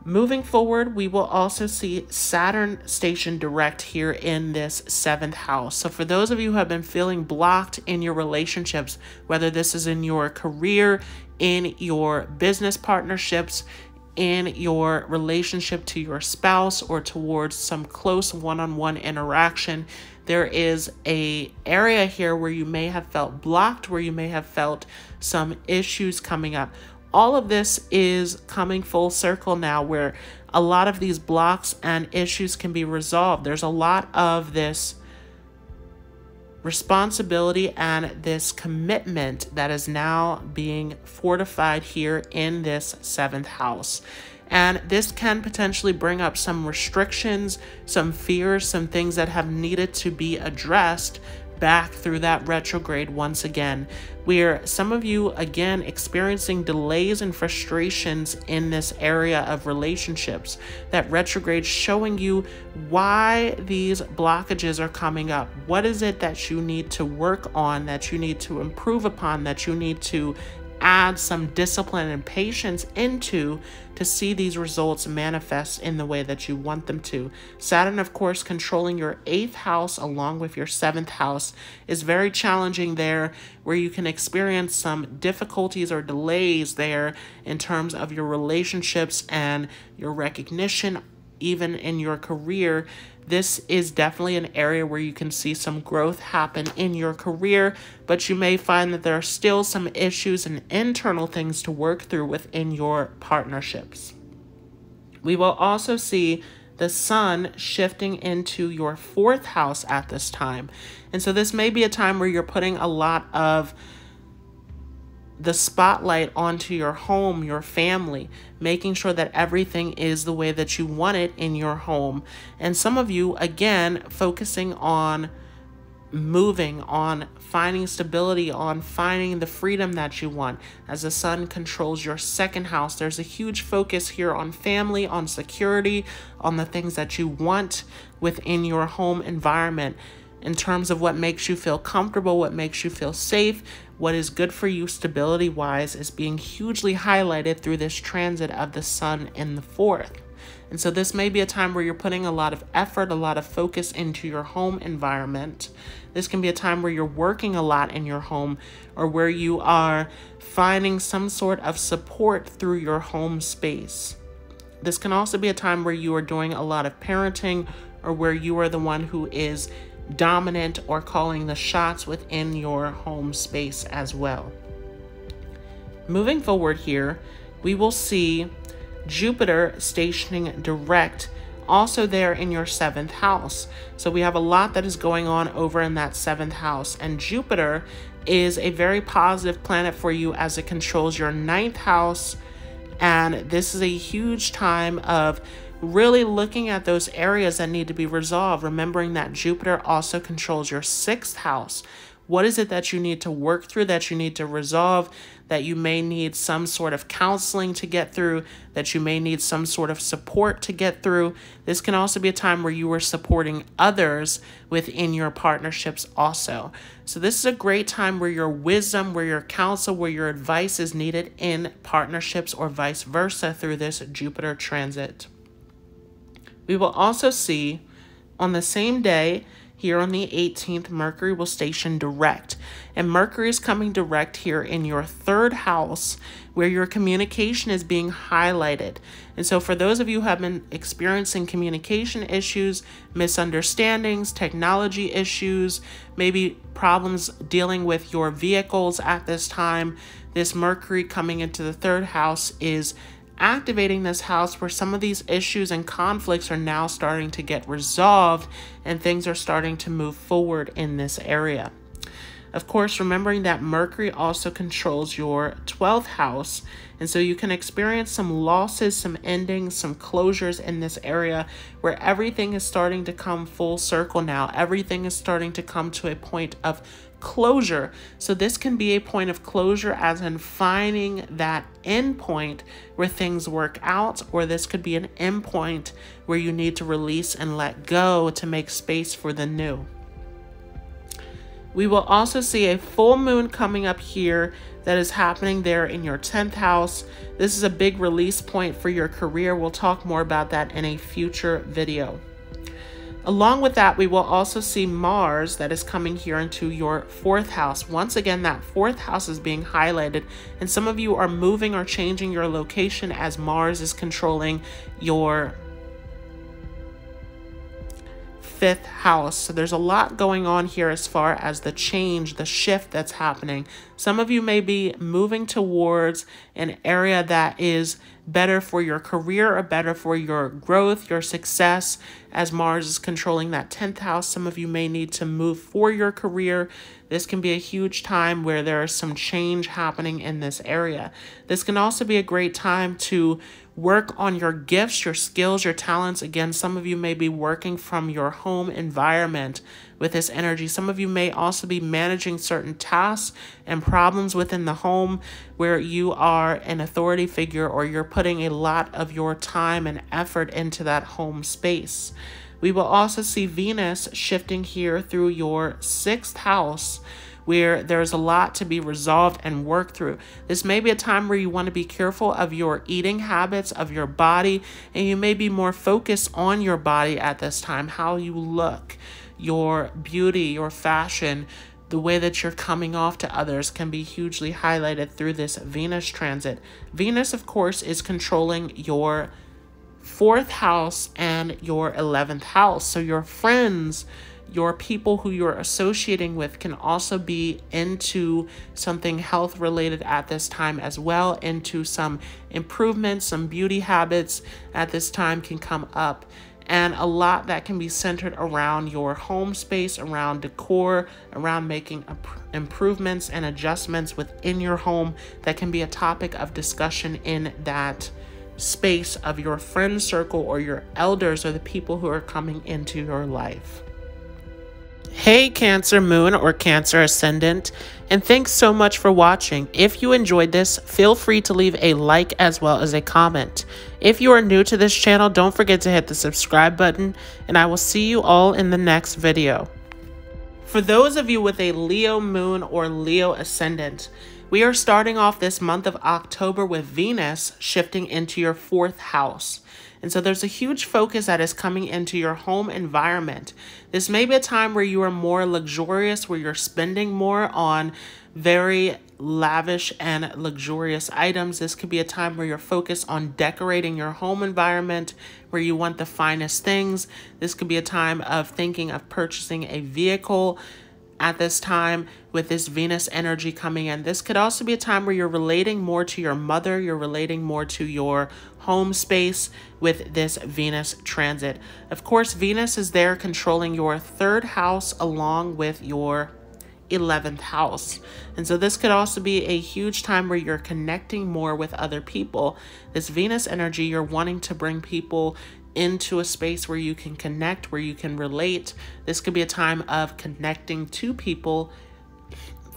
Moving forward, we will also see Saturn stationed direct here in this 7th house. So for those of you who have been feeling blocked in your relationships, whether this is in your career, in your business partnerships, in your relationship to your spouse, or towards some close one-on-one interaction, there is an area here where you may have felt blocked, where you may have felt some issues coming up. All of this is coming full circle now, where a lot of these blocks and issues can be resolved. There's a lot of this responsibility and this commitment that is now being fortified here in this 7th house. And this can potentially bring up some restrictions, some fears, some things that have needed to be addressed back through that retrograde once again, where some of you again experiencing delays and frustrations in this area of relationships. That retrograde showing you why these blockages are coming up. What is it that you need to work on, that you need to improve upon, that you need to add some discipline and patience into to see these results manifest in the way that you want them to. Saturn, of course, controlling your 8th house along with your 7th house is very challenging there, where you can experience some difficulties or delays there in terms of your relationships and your recognition, even in your career. This is definitely an area where you can see some growth happen in your career, but you may find that there are still some issues and internal things to work through within your partnerships. We will also see the sun shifting into your 4th house at this time. And so this may be a time where you're putting a lot of the spotlight onto your home, your family, making sure that everything is the way that you want it in your home. And some of you, again, focusing on moving, on finding stability, on finding the freedom that you want. As the sun controls your 2nd house, there's a huge focus here on family, on security, on the things that you want within your home environment, in terms of what makes you feel comfortable, what makes you feel safe, what is good for you stability-wise, is being hugely highlighted through this transit of the sun in the 4th. And so this may be a time where you're putting a lot of effort, a lot of focus into your home environment. This can be a time where you're working a lot in your home, or where you are finding some sort of support through your home space. This can also be a time where you are doing a lot of parenting, or where you are the one who is dominant or calling the shots within your home space as well. Moving forward here, we will see Jupiter stationing direct also there in your 7th house. So we have a lot that is going on over in that 7th house, and Jupiter is a very positive planet for you as it controls your 9th house. And this is a huge time of really looking at those areas that need to be resolved, remembering that Jupiter also controls your 6th house. What is it that you need to work through, that you need to resolve, that you may need some sort of counseling to get through, that you may need some sort of support to get through? This can also be a time where you are supporting others within your partnerships also. So this is a great time where your wisdom, where your counsel, where your advice is needed in partnerships, or vice versa through this Jupiter transit. We will also see on the same day here on the 18th, Mercury will station direct. And Mercury is coming direct here in your 3rd house, where your communication is being highlighted. And so for those of you who have been experiencing communication issues, misunderstandings, technology issues, maybe problems dealing with your vehicles at this time, this Mercury coming into the 3rd house is activating this house where some of these issues and conflicts are now starting to get resolved and things are starting to move forward in this area. Of course, remembering that Mercury also controls your 12th house, and so you can experience some losses, some endings, some closures in this area where everything is starting to come full circle now. Everything is starting to come to a point of closure. So this can be a point of closure as in finding that end point where things work out, or this could be an end point where you need to release and let go to make space for the new. We will also see a full moon coming up here that is happening there in your 10th house. This is a big release point for your career. We'll talk more about that in a future video. Along with that, we will also see Mars that is coming here into your 4th house. Once again, that 4th house is being highlighted, and some of you are moving or changing your location as Mars is controlling your 5th house. So there's a lot going on here as far as the change, the shift that's happening. Some of you may be moving towards an area that is better for your career or better for your growth, your success, as Mars is controlling that 10th house. Some of you may need to move for your career. This can be a huge time where there is some change happening in this area. This can also be a great time to work on your gifts, your skills, your talents. Again, some of you may be working from your home environment with this energy. Some of you may also be managing certain tasks and problems within the home where you are an authority figure, or you're putting a lot of your time and effort into that home space. We will also see Venus shifting here through your 6th house, where there's a lot to be resolved and worked through. This may be a time where you want to be careful of your eating habits, of your body, and you may be more focused on your body at this time, how you look, your beauty, your fashion, the way that you're coming off to others can be hugely highlighted through this Venus transit. Venus, of course, is controlling your 4th house and your 11th house. So your friends, your people who you're associating with can also be into something health related at this time as well, into some improvements, some beauty habits at this time can come up. And a lot that can be centered around your home space, around decor, around making improvements and adjustments within your home that can be a topic of discussion in that space of your friend circle or your elders or the people who are coming into your life. Hey Cancer Moon or Cancer Ascendant, and thanks so much for watching. If you enjoyed this, feel free to leave a like as well as a comment. If you are new to this channel, don't forget to hit the subscribe button, and I will see you all in the next video. For those of you with a Leo Moon or Leo Ascendant, we are starting off this month of October with Venus shifting into your 4th house. And so there's a huge focus that is coming into your home environment. This may be a time where you are more luxurious, where you're spending more on very lavish and luxurious items. This could be a time where you're focused on decorating your home environment, where you want the finest things. This could be a time of thinking of purchasing a vehicle at this time with this Venus energy coming in. This could also be a time where you're relating more to your mother, you're relating more to your home space with this Venus transit. Of course, Venus is there controlling your 3rd house along with your 11th house. And so this could also be a huge time where you're connecting more with other people. This Venus energy, you're wanting to bring people into a space where you can connect, where you can relate. This could be a time of connecting to people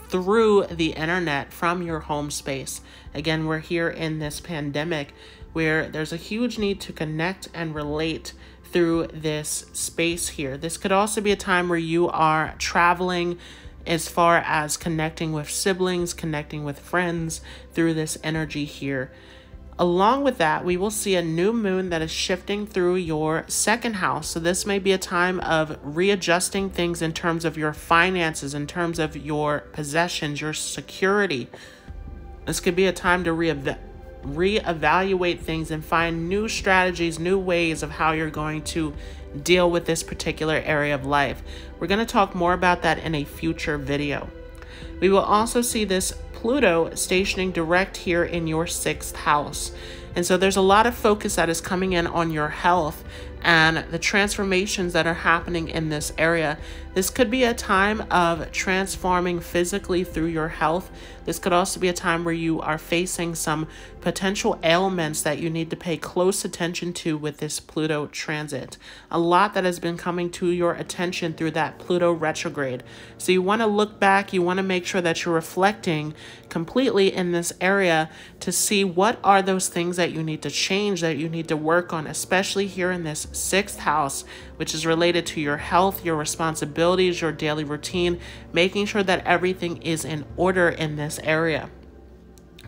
through the internet from your home space. Again, we're here in this pandemic where there's a huge need to connect and relate through this space here. This could also be a time where you are traveling as far as connecting with siblings, connecting with friends through this energy here. Along with that, we will see a new moon that is shifting through your second house. So this may be a time of readjusting things in terms of your finances, in terms of your possessions, your security. This could be a time to reevaluate things and find new strategies, new ways of how you're going to deal with this particular area of life. We're going to talk more about that in a future video. We will also see this Pluto stationing direct here in your 6th house. And so there's a lot of focus that is coming in on your health and the transformations that are happening in this area. This could be a time of transforming physically through your health. This could also be a time where you are facing some potential ailments that you need to pay close attention to with this Pluto transit. A lot that has been coming to your attention through that Pluto retrograde. So you want to look back, you want to make sure that you're reflecting completely in this area to see what are those things that you need to change, that you need to work on, especially here in this 6th house, which is related to your health, your responsibilities, your daily routine, making sure that everything is in order in this area.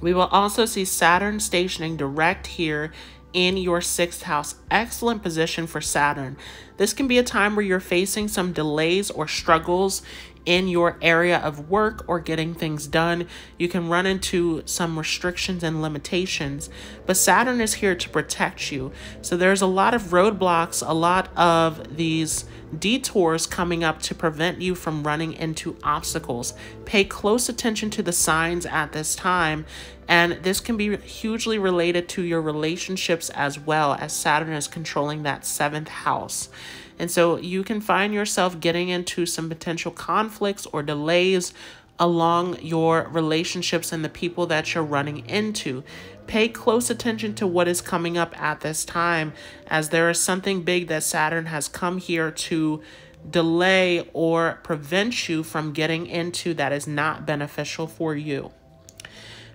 We will also see Saturn stationing direct here in your 6th house. Excellent position for Saturn. This can be a time where you're facing some delays or struggles in your area of work or getting things done. You can run into some restrictions and limitations, but Saturn is here to protect you. So there's a lot of roadblocks, a lot of these detours coming up to prevent you from running into obstacles. Pay close attention to the signs at this time, and this can be hugely related to your relationships as well, as Saturn is controlling that 7th house. And so you can find yourself getting into some potential conflicts or delays along your relationships and the people that you're running into. Pay close attention to what is coming up at this time, as there is something big that Saturn has come here to delay or prevent you from getting into that is not beneficial for you.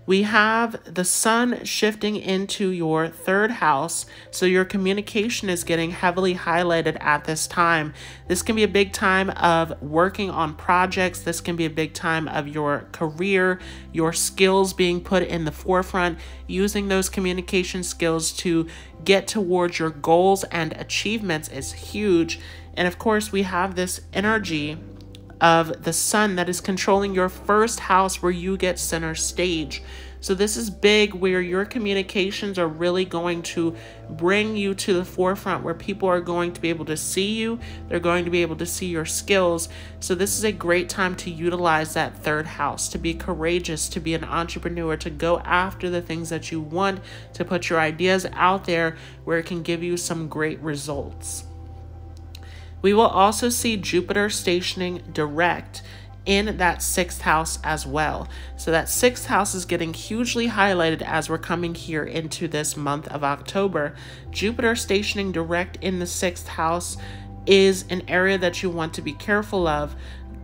We have the sun shifting into your 3rd house, so your communication is getting heavily highlighted at this time. This can be a big time of working on projects. This can be a big time of your career, your skills being put in the forefront, using those communication skills to get towards your goals and achievements is huge. And of course, we have this energy of the sun that is controlling your 1st house, where you get center stage. So this is big, where your communications are really going to bring you to the forefront, where people are going to be able to see you. They're going to be able to see your skills. So this is a great time to utilize that 3rd house, to be courageous, to be an entrepreneur, to go after the things that you want, to put your ideas out there where it can give you some great results. We will also see Jupiter stationing direct in that 6th house as well. So that 6th house is getting hugely highlighted as we're coming here into this month of October. Jupiter stationing direct in the 6th house is an area that you want to be careful of.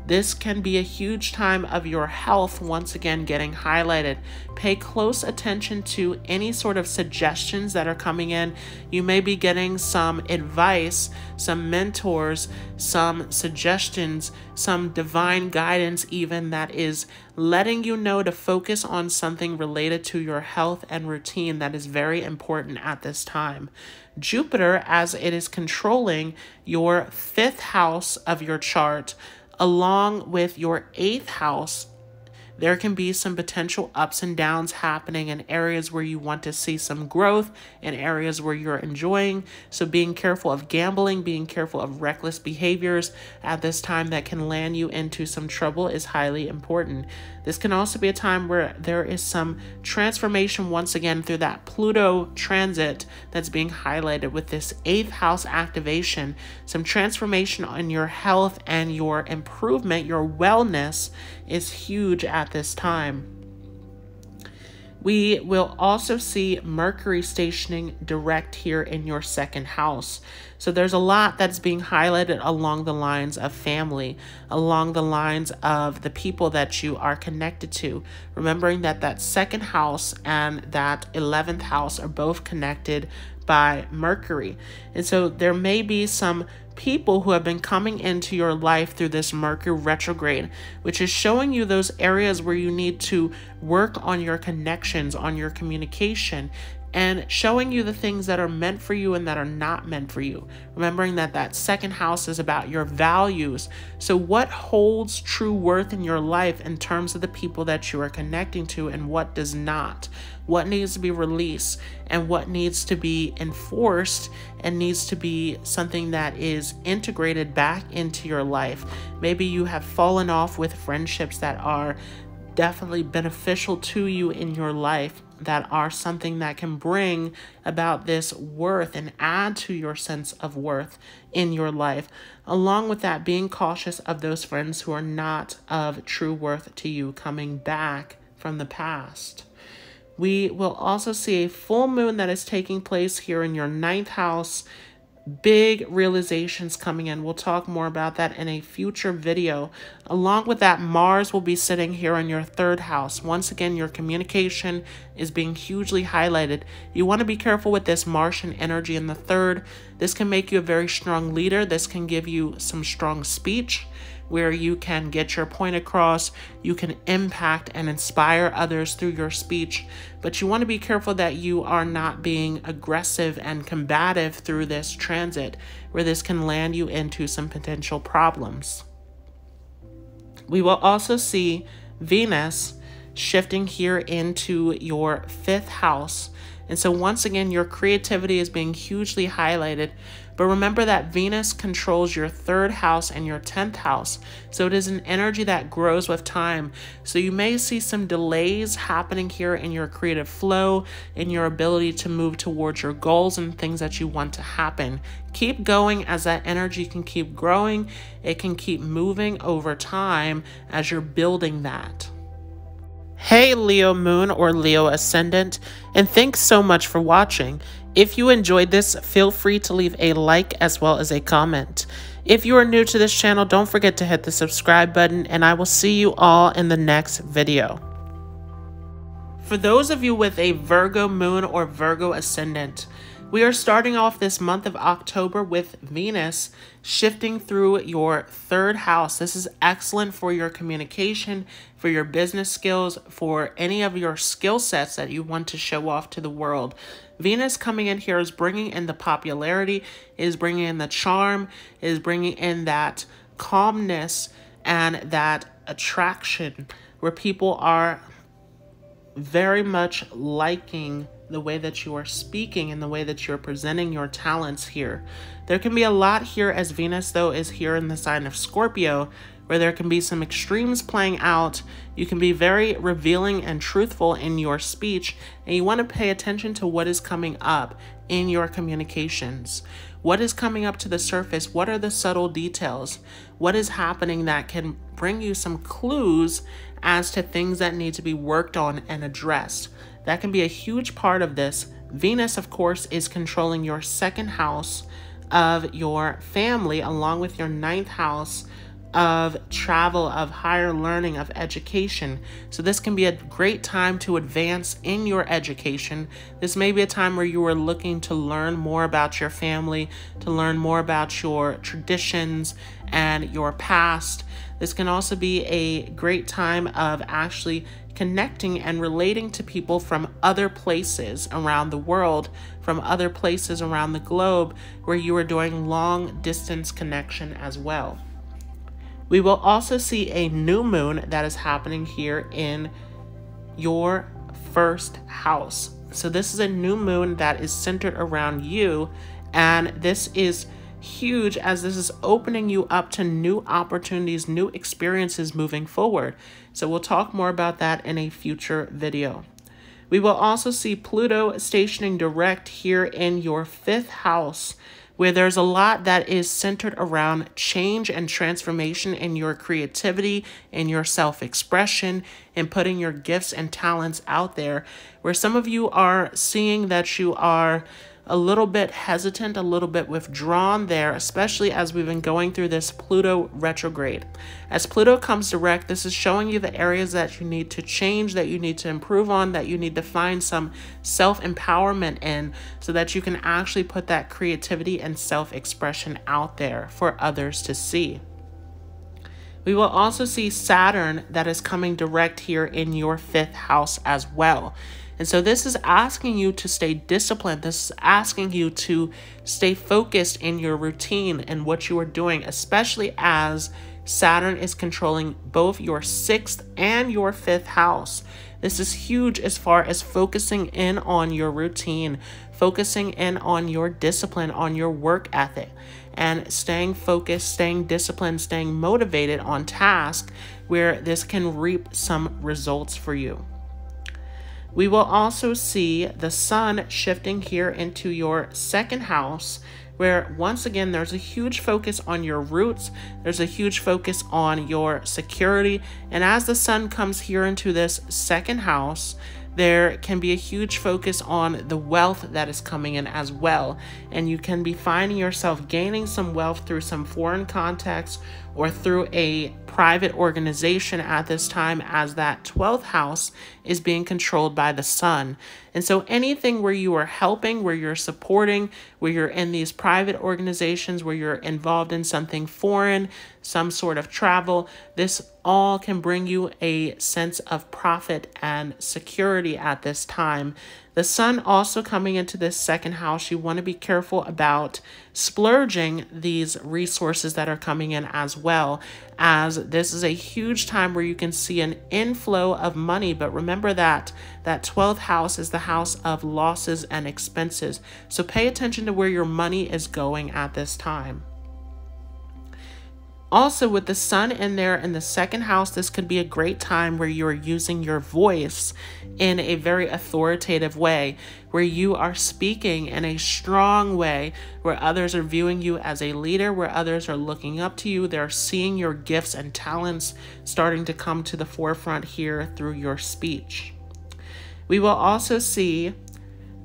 This can be a huge time of your health once again getting highlighted. Pay close attention to any sort of suggestions that are coming in. You may be getting some advice, some mentors, some suggestions, some divine guidance even that is letting you know to focus on something related to your health and routine that is very important at this time. Jupiter, as it is controlling your 5th house of your chart, along with your 8th house, there can be some potential ups and downs happening in areas where you want to see some growth, in areas where you're enjoying. So being careful of gambling, being careful of reckless behaviors at this time that can land you into some trouble is highly important. This can also be a time where there is some transformation once again through that Pluto transit that's being highlighted with this 8th house activation. Some transformation on your health and your improvement, your wellness is huge at this time. We will also see Mercury stationing direct here in your 2nd house. So there's a lot that's being highlighted along the lines of family, along the lines of the people that you are connected to. Remembering that that 2nd house and that 11th house are both connected by Mercury. And so there may be some people who have been coming into your life through this Mercury retrograde, which is showing you those areas where you need to work on your connections, on your communication, and showing you the things that are meant for you and that are not meant for you. Remembering that that second house is about your values. So what holds true worth in your life in terms of the people that you are connecting to, and what does not? What needs to be released and what needs to be enforced and needs to be something that is integrated back into your life. Maybe you have fallen off with friendships that are definitely beneficial to you in your life, that are something that can bring about this worth and add to your sense of worth in your life. Along with that, being cautious of those friends who are not of true worth to you coming back from the past. We will also see a full moon that is taking place here in your 9th house. Big realizations coming in. We'll talk more about that in a future video. Along with that, Mars will be sitting here in your 3rd house. Once again, your communication is being hugely highlighted. You want to be careful with this Martian energy in the 3rd. This can make you a very strong leader. This can give you some strong speech where you can get your point across, you can impact and inspire others through your speech, but you want to be careful that you are not being aggressive and combative through this transit, where this can land you into some potential problems. We will also see Venus shifting here into your 5th house. And so once again, your creativity is being hugely highlighted. But remember that Venus controls your 3rd house and your 10th house. So it is an energy that grows with time. So you may see some delays happening here in your creative flow, in your ability to move towards your goals and things that you want to happen. Keep going, as that energy can keep growing. It can keep moving over time as you're building that. Hey Leo Moon or Leo Ascendant, and thanks so much for watching. If you enjoyed this, feel free to leave a like as well as a comment. If you are new to this channel, don't forget to hit the subscribe button, and I will see you all in the next video. For those of you with a Virgo Moon or Virgo Ascendant, we are starting off this month of October with Venus shifting through your 3rd house. This is excellent for your communication, for your business skills, for any of your skill sets that you want to show off to the world. Venus coming in here is bringing in the popularity, is bringing in the charm, is bringing in that calmness and that attraction where people are very much liking the way that you are speaking and the way that you're presenting your talents here. There can be a lot here, as Venus though is here in the sign of Scorpio, where there can be some extremes playing out. You can be very revealing and truthful in your speech, and you want to pay attention to what is coming up in your communications. What is coming up to the surface? What are the subtle details? What is happening that can bring you some clues as to things that need to be worked on and addressed? That can be a huge part of this. Venus, of course, is controlling your 2nd house of your family, along with your 9th house of travel, of higher learning, of education. So this can be a great time to advance in your education. This may be a time where you are looking to learn more about your family, to learn more about your traditions and your past. This can also be a great time of actually connecting and relating to people from other places around the world, from other places around the globe, where you are doing long distance connection as well. We will also see a new moon that is happening here in your 1st house. So this is a new moon that is centered around you, and this is huge as this is opening you up to new opportunities, new experiences moving forward. So we'll talk more about that in a future video. We will also see Pluto stationing direct here in your 5th house, where there's a lot that is centered around change and transformation in your creativity, in your self-expression, and putting your gifts and talents out there, where some of you are seeing that you are a little bit hesitant, a little bit withdrawn there, especially as we've been going through this Pluto retrograde. As Pluto comes direct, this is showing you the areas that you need to change, that you need to improve on, that you need to find some self-empowerment in, so that you can actually put that creativity and self-expression out there for others to see. We will also see Saturn that is coming direct here in your 5th house as well. And so this is asking you to stay disciplined. This is asking you to stay focused in your routine and what you are doing, especially as Saturn is controlling both your 6th and your 5th house. This is huge as far as focusing in on your routine, focusing in on your discipline, on your work ethic, and staying focused, staying disciplined, staying motivated on task where this can reap some results for you. We will also see the sun shifting here into your 2nd house, where once again, there's a huge focus on your roots. There's a huge focus on your security. And as the sun comes here into this 2nd house, there can be a huge focus on the wealth that is coming in as well. And you can be finding yourself gaining some wealth through some foreign contacts or through a private organization at this time, as that 12th house is being controlled by the sun. And so anything where you are helping, where you're supporting, where you're in these private organizations, where you're involved in something foreign, some sort of travel, this all can bring you a sense of profit and security at this time. The sun also coming into this 2nd house, you want to be careful about splurging these resources that are coming in as well, as this is a huge time where you can see an inflow of money. But remember that that 12th house is the house of losses and expenses. So pay attention to where your money is going at this time. Also, with the sun in there in the 2nd house, this could be a great time where you are using your voice in a very authoritative way, where you are speaking in a strong way, where others are viewing you as a leader, where others are looking up to you. They're seeing your gifts and talents starting to come to the forefront here through your speech. We will also see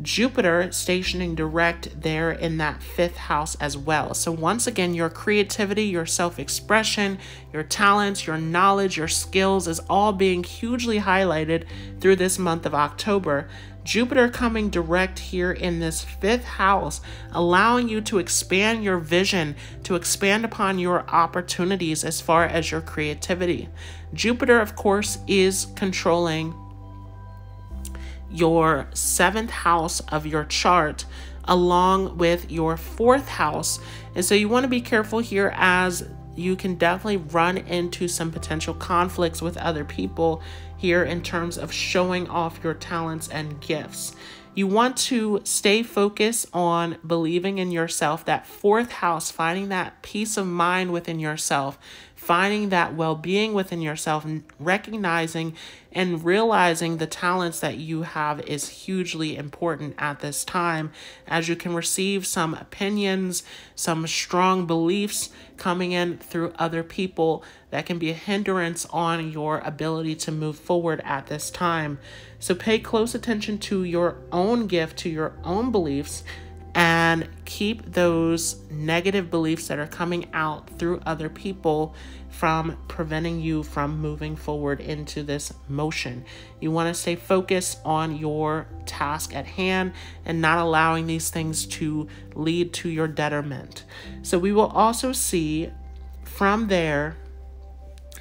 Jupiter stationing direct there in that 5th house as well. So once again, your creativity, your self-expression, your talents, your knowledge, your skills is all being hugely highlighted through this month of October. Jupiter coming direct here in this 5th house, allowing you to expand your vision, to expand upon your opportunities as far as your creativity. Jupiter, of course, is controlling your 7th house of your chart, along with your 4th house. And so you want to be careful here, as you can definitely run into some potential conflicts with other people here in terms of showing off your talents and gifts. You want to stay focused on believing in yourself, that 4th house, finding that peace of mind within yourself, finding that well-being within yourself, and recognizing and realizing the talents that you have is hugely important at this time, as you can receive some opinions, some strong beliefs coming in through other people that can be a hindrance on your ability to move forward at this time. So pay close attention to your own gift, to your own beliefs, and keep those negative beliefs that are coming out through other people from preventing you from moving forward into this motion. You want to stay focused on your task at hand and not allowing these things to lead to your detriment. So we will also see from there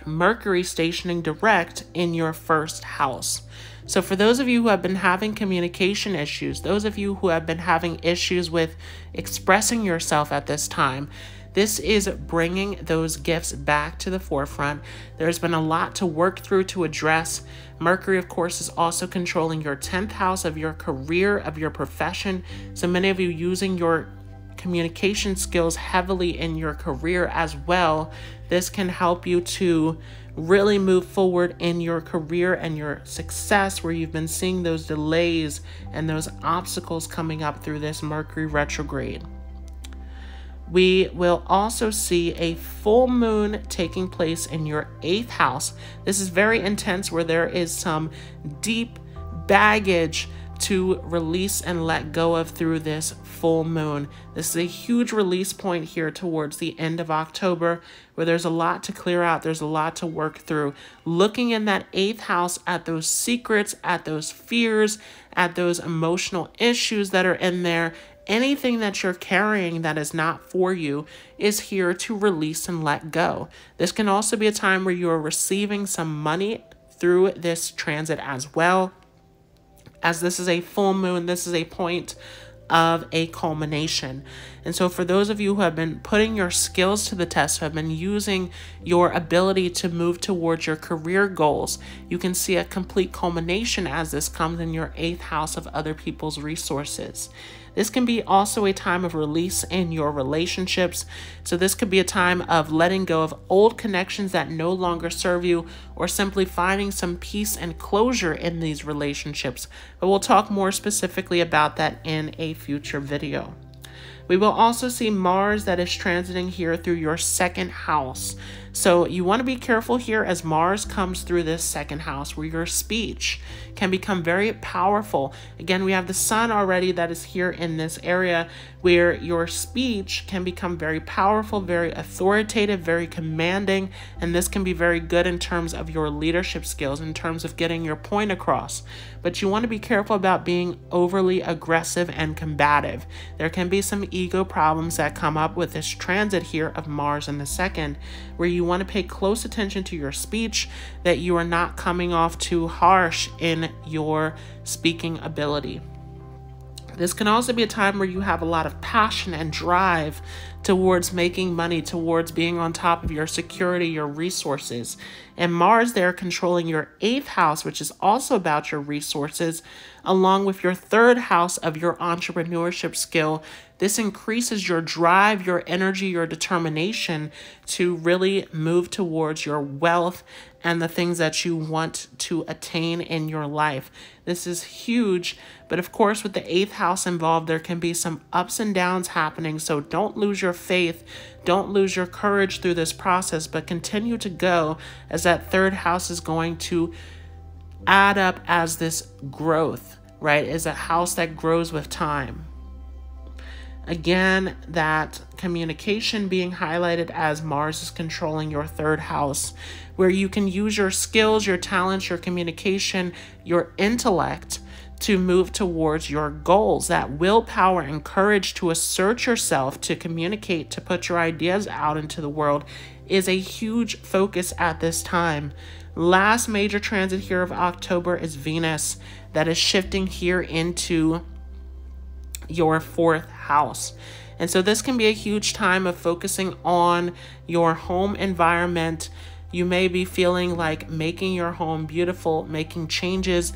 Mercury stationing direct in your 1st house. So for those of you who have been having communication issues, those of you who have been having issues with expressing yourself at this time, this is bringing those gifts back to the forefront. There's been a lot to work through, to address. Mercury, of course, is also controlling your 10th house of your career, of your profession. So many of you using your communication skills heavily in your career as well. This can help you to really move forward in your career and your success, where you've been seeing those delays and those obstacles coming up through this Mercury retrograde. We will also see a full moon taking place in your 8th house. This is very intense, where there is some deep baggage to release and let go of through this full moon. This is a huge release point here towards the end of October, where there's a lot to clear out. There's a lot to work through. Looking in that 8th house at those secrets, at those fears, at those emotional issues that are in there. Anything that you're carrying that is not for you is here to release and let go. This can also be a time where you are receiving some money through this transit as well, as this is a full moon, this is a point of a culmination. And so for those of you who have been putting your skills to the test, who have been using your ability to move towards your career goals, you can see a complete culmination as this comes in your 8th house of other people's resources. This can be also a time of release in your relationships. So this could be a time of letting go of old connections that no longer serve you, or simply finding some peace and closure in these relationships. But we'll talk more specifically about that in a future video. We will also see Mars that is transiting here through your 2nd house. So you want to be careful here as Mars comes through this 2nd house, where your speech can become very powerful. Again, we have the sun already that is here in this area, where your speech can become very powerful, very authoritative, very commanding, and this can be very good in terms of your leadership skills, in terms of getting your point across. But you want to be careful about being overly aggressive and combative. There can be some ego problems that come up with this transit here of Mars in the 2nd, where you want to pay close attention to your speech, that you are not coming off too harsh in your speaking ability. This can also be a time where you have a lot of passion and drive towards making money, towards being on top of your security, your resources. And Mars there controlling your 8th house, which is also about your resources, along with your 3rd house of your entrepreneurship skill. This increases your drive, your energy, your determination to really move towards your wealth and the things that you want to attain in your life. This is huge, but of course with the 8th house involved, there can be some ups and downs happening, so don't lose your faith, don't lose your courage through this process, but continue to go, as that 3rd house is going to add up as this growth, right? Is a house that grows with time. Again, that communication being highlighted as Mars is controlling your 3rd house, where you can use your skills, your talents, your communication, your intellect to move towards your goals. That willpower and courage to assert yourself, to communicate, to put your ideas out into the world is a huge focus at this time. Last major transit here of October is Venus, that is shifting here into your 4th house. And so this can be a huge time of focusing on your home environment. You may be feeling like making your home beautiful, making changes,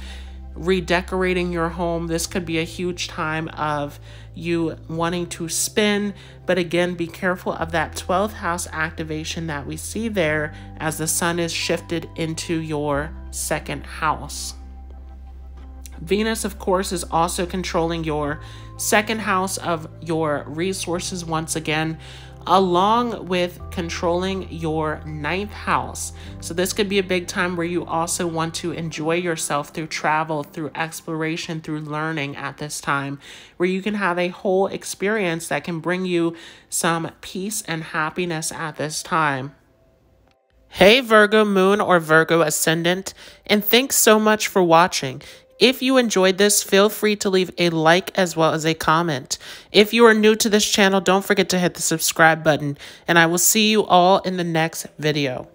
redecorating your home. This could be a huge time of you wanting to spin, but again, be careful of that 12th house activation that we see there as the sun is shifted into your 2nd house. Venus, of course, is also controlling your 2nd house of your resources once again, along with controlling your 9th house. So this could be a big time where you also want to enjoy yourself through travel, through exploration, through learning at this time, where you can have a whole experience that can bring you some peace and happiness at this time. Hey Virgo Moon or Virgo Ascendant, and thanks so much for watching. If you enjoyed this, feel free to leave a like as well as a comment. If you are new to this channel, don't forget to hit the subscribe button, and I will see you all in the next video.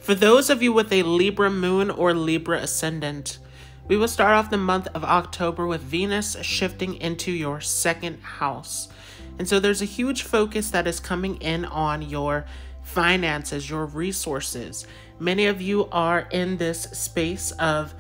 For those of you with a Libra Moon or Libra Ascendant, we will start off the month of October with Venus shifting into your 2nd house. And so there's a huge focus that is coming in on your finances, your resources. Many of you are in this space of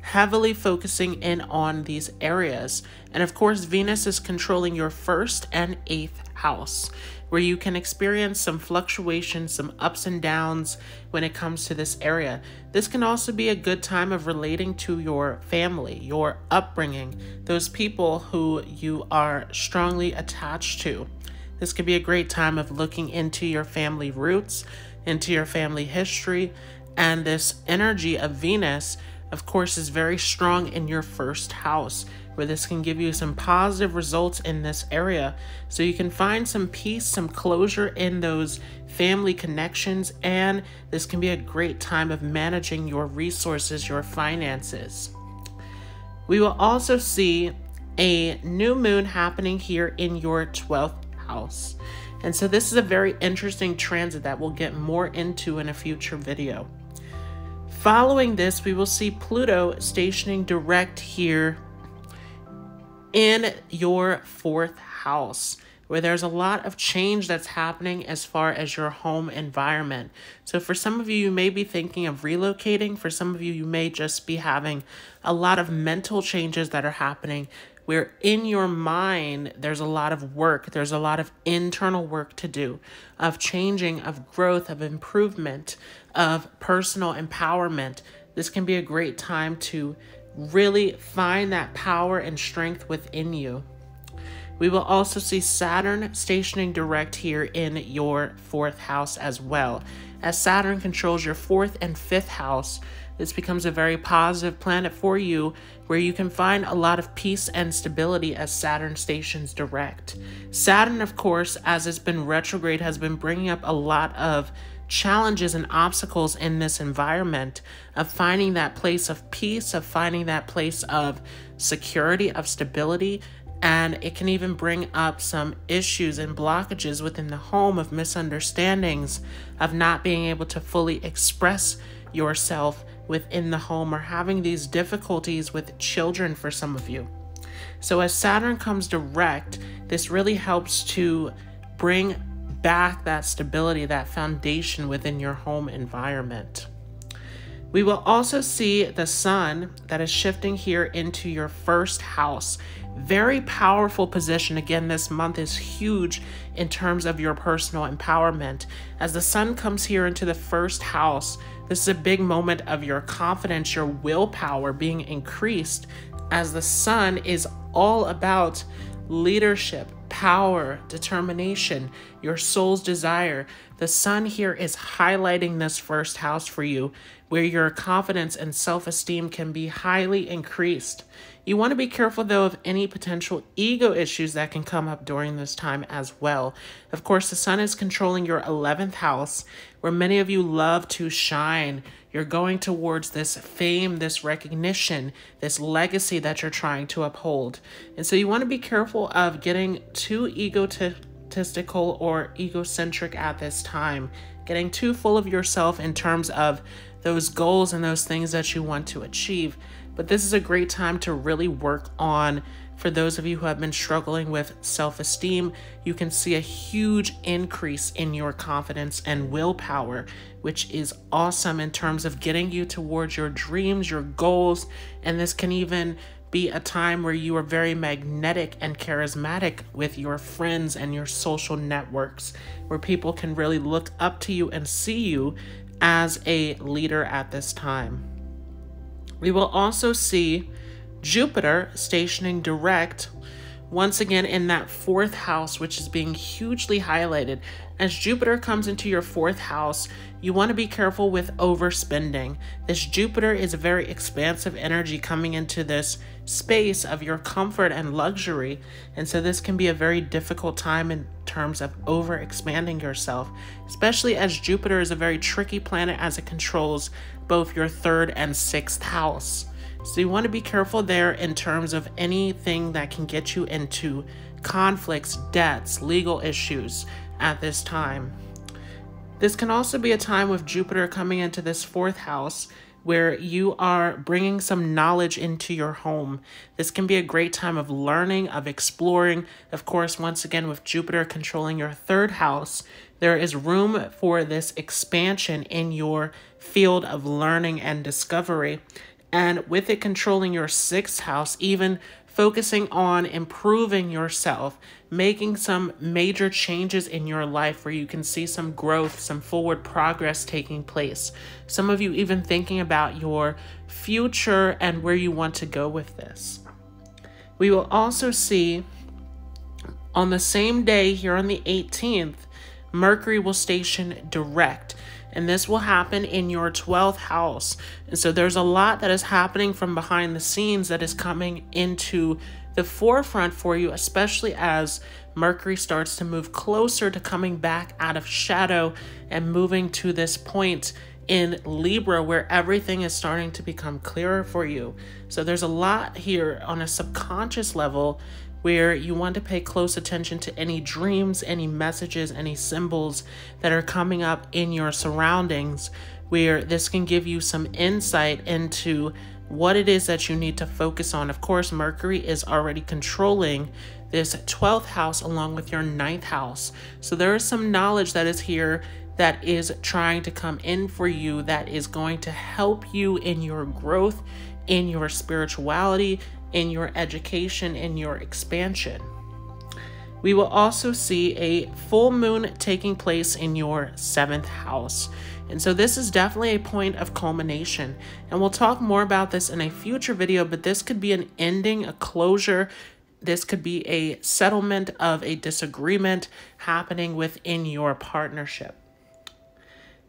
heavily focusing in on these areas. And of course, Venus is controlling your 1st and 8th house, where you can experience some fluctuations, some ups and downs when it comes to this area. This can also be a good time of relating to your family, your upbringing, those people who you are strongly attached to. This could be a great time of looking into your family roots, into your family history, and this energy of Venus, of course, is very strong in your 1st house, where this can give you some positive results in this area. So you can find some peace, some closure in those family connections, and this can be a great time of managing your resources, your finances. We will also see a new moon happening here in your 12th house. And so this is a very interesting transit that we'll get more into in a future video. Following this, we will see Pluto stationing direct here in your 4th house, where there's a lot of change that's happening as far as your home environment. So for some of you, you may be thinking of relocating. For some of you, you may just be having a lot of mental changes that are happening, where in your mind, there's a lot of work. There's a lot of internal work to do, of changing, of growth, of improvement, of personal empowerment. This can be a great time to really find that power and strength within you. We will also see Saturn stationing direct here in your 4th house as well. As Saturn controls your 4th and 5th house, this becomes a very positive planet for you, where you can find a lot of peace and stability as Saturn stations direct. Saturn, of course, as it's been retrograde, has been bringing up a lot of challenges and obstacles in this environment of finding that place of peace, of finding that place of security, of stability. And it can even bring up some issues and blockages within the home, of misunderstandings, of not being able to fully express yourself within the home, or having these difficulties with children for some of you. So as Saturn comes direct, this really helps to bring back that stability, that foundation within your home environment. We will also see the Sun that is shifting here into your 1st house. Very powerful position. Again, this month is huge in terms of your personal empowerment. As the Sun comes here into the 1st house, this is a big moment of your confidence, your willpower being increased, as the Sun is all about leadership, power, determination, your soul's desire. The Sun here is highlighting this 1st house for you, where your confidence and self-esteem can be highly increased. You want to be careful, though, of any potential ego issues that can come up during this time as well. Of course, the Sun is controlling your 11th house, where many of you love to shine. You're going towards this fame, this recognition, this legacy that you're trying to uphold. And so you want to be careful of getting too egotistical or egocentric at this time, getting too full of yourself in terms of those goals and those things that you want to achieve. But this is a great time to really work on, for those of you who have been struggling with self-esteem, you can see a huge increase in your confidence and willpower, which is awesome in terms of getting you towards your dreams, your goals. And this can even be a time where you are very magnetic and charismatic with your friends and your social networks, where people can really look up to you and see you as a leader at this time. We will also see Jupiter stationing direct once again in that 4th house, which is being hugely highlighted. As Jupiter comes into your 4th house, you want to be careful with overspending. This Jupiter is a very expansive energy coming into this space of your comfort and luxury. And so this can be a very difficult time in terms of over expanding yourself, especially as Jupiter is a very tricky planet, as it controls both your 3rd and 6th house. So you want to be careful there in terms of anything that can get you into conflicts, debts, legal issues at this time. This can also be a time with Jupiter coming into this 4th house, where you are bringing some knowledge into your home. This can be a great time of learning, of exploring. Of course, once again, with Jupiter controlling your 3rd house, there is room for this expansion in your field of learning and discovery. And with it controlling your 6th house, even focusing on improving yourself, making some major changes in your life where you can see some growth, some forward progress taking place. Some of you even thinking about your future and where you want to go with this. We will also see on the same day here on the 18th, Mercury will station direct. And this will happen in your 12th house. And so there's a lot that is happening from behind the scenes that is coming into the forefront for you, especially as Mercury starts to move closer to coming back out of shadow and moving to this point in Libra, where everything is starting to become clearer for you. So there's a lot here on a subconscious level where you want to pay close attention to any dreams, any messages, any symbols that are coming up in your surroundings, where this can give you some insight into what it is that you need to focus on. Of course, Mercury is already controlling this 12th house along with your 9th house. So there is some knowledge that is here that is trying to come in for you, that is going to help you in your growth, in your spirituality, in your education, in your expansion. We will also see a full moon taking place in your 7th house. And so this is definitely a point of culmination. And we'll talk more about this in a future video, but this could be an ending, a closure. This could be a settlement of a disagreement happening within your partnership.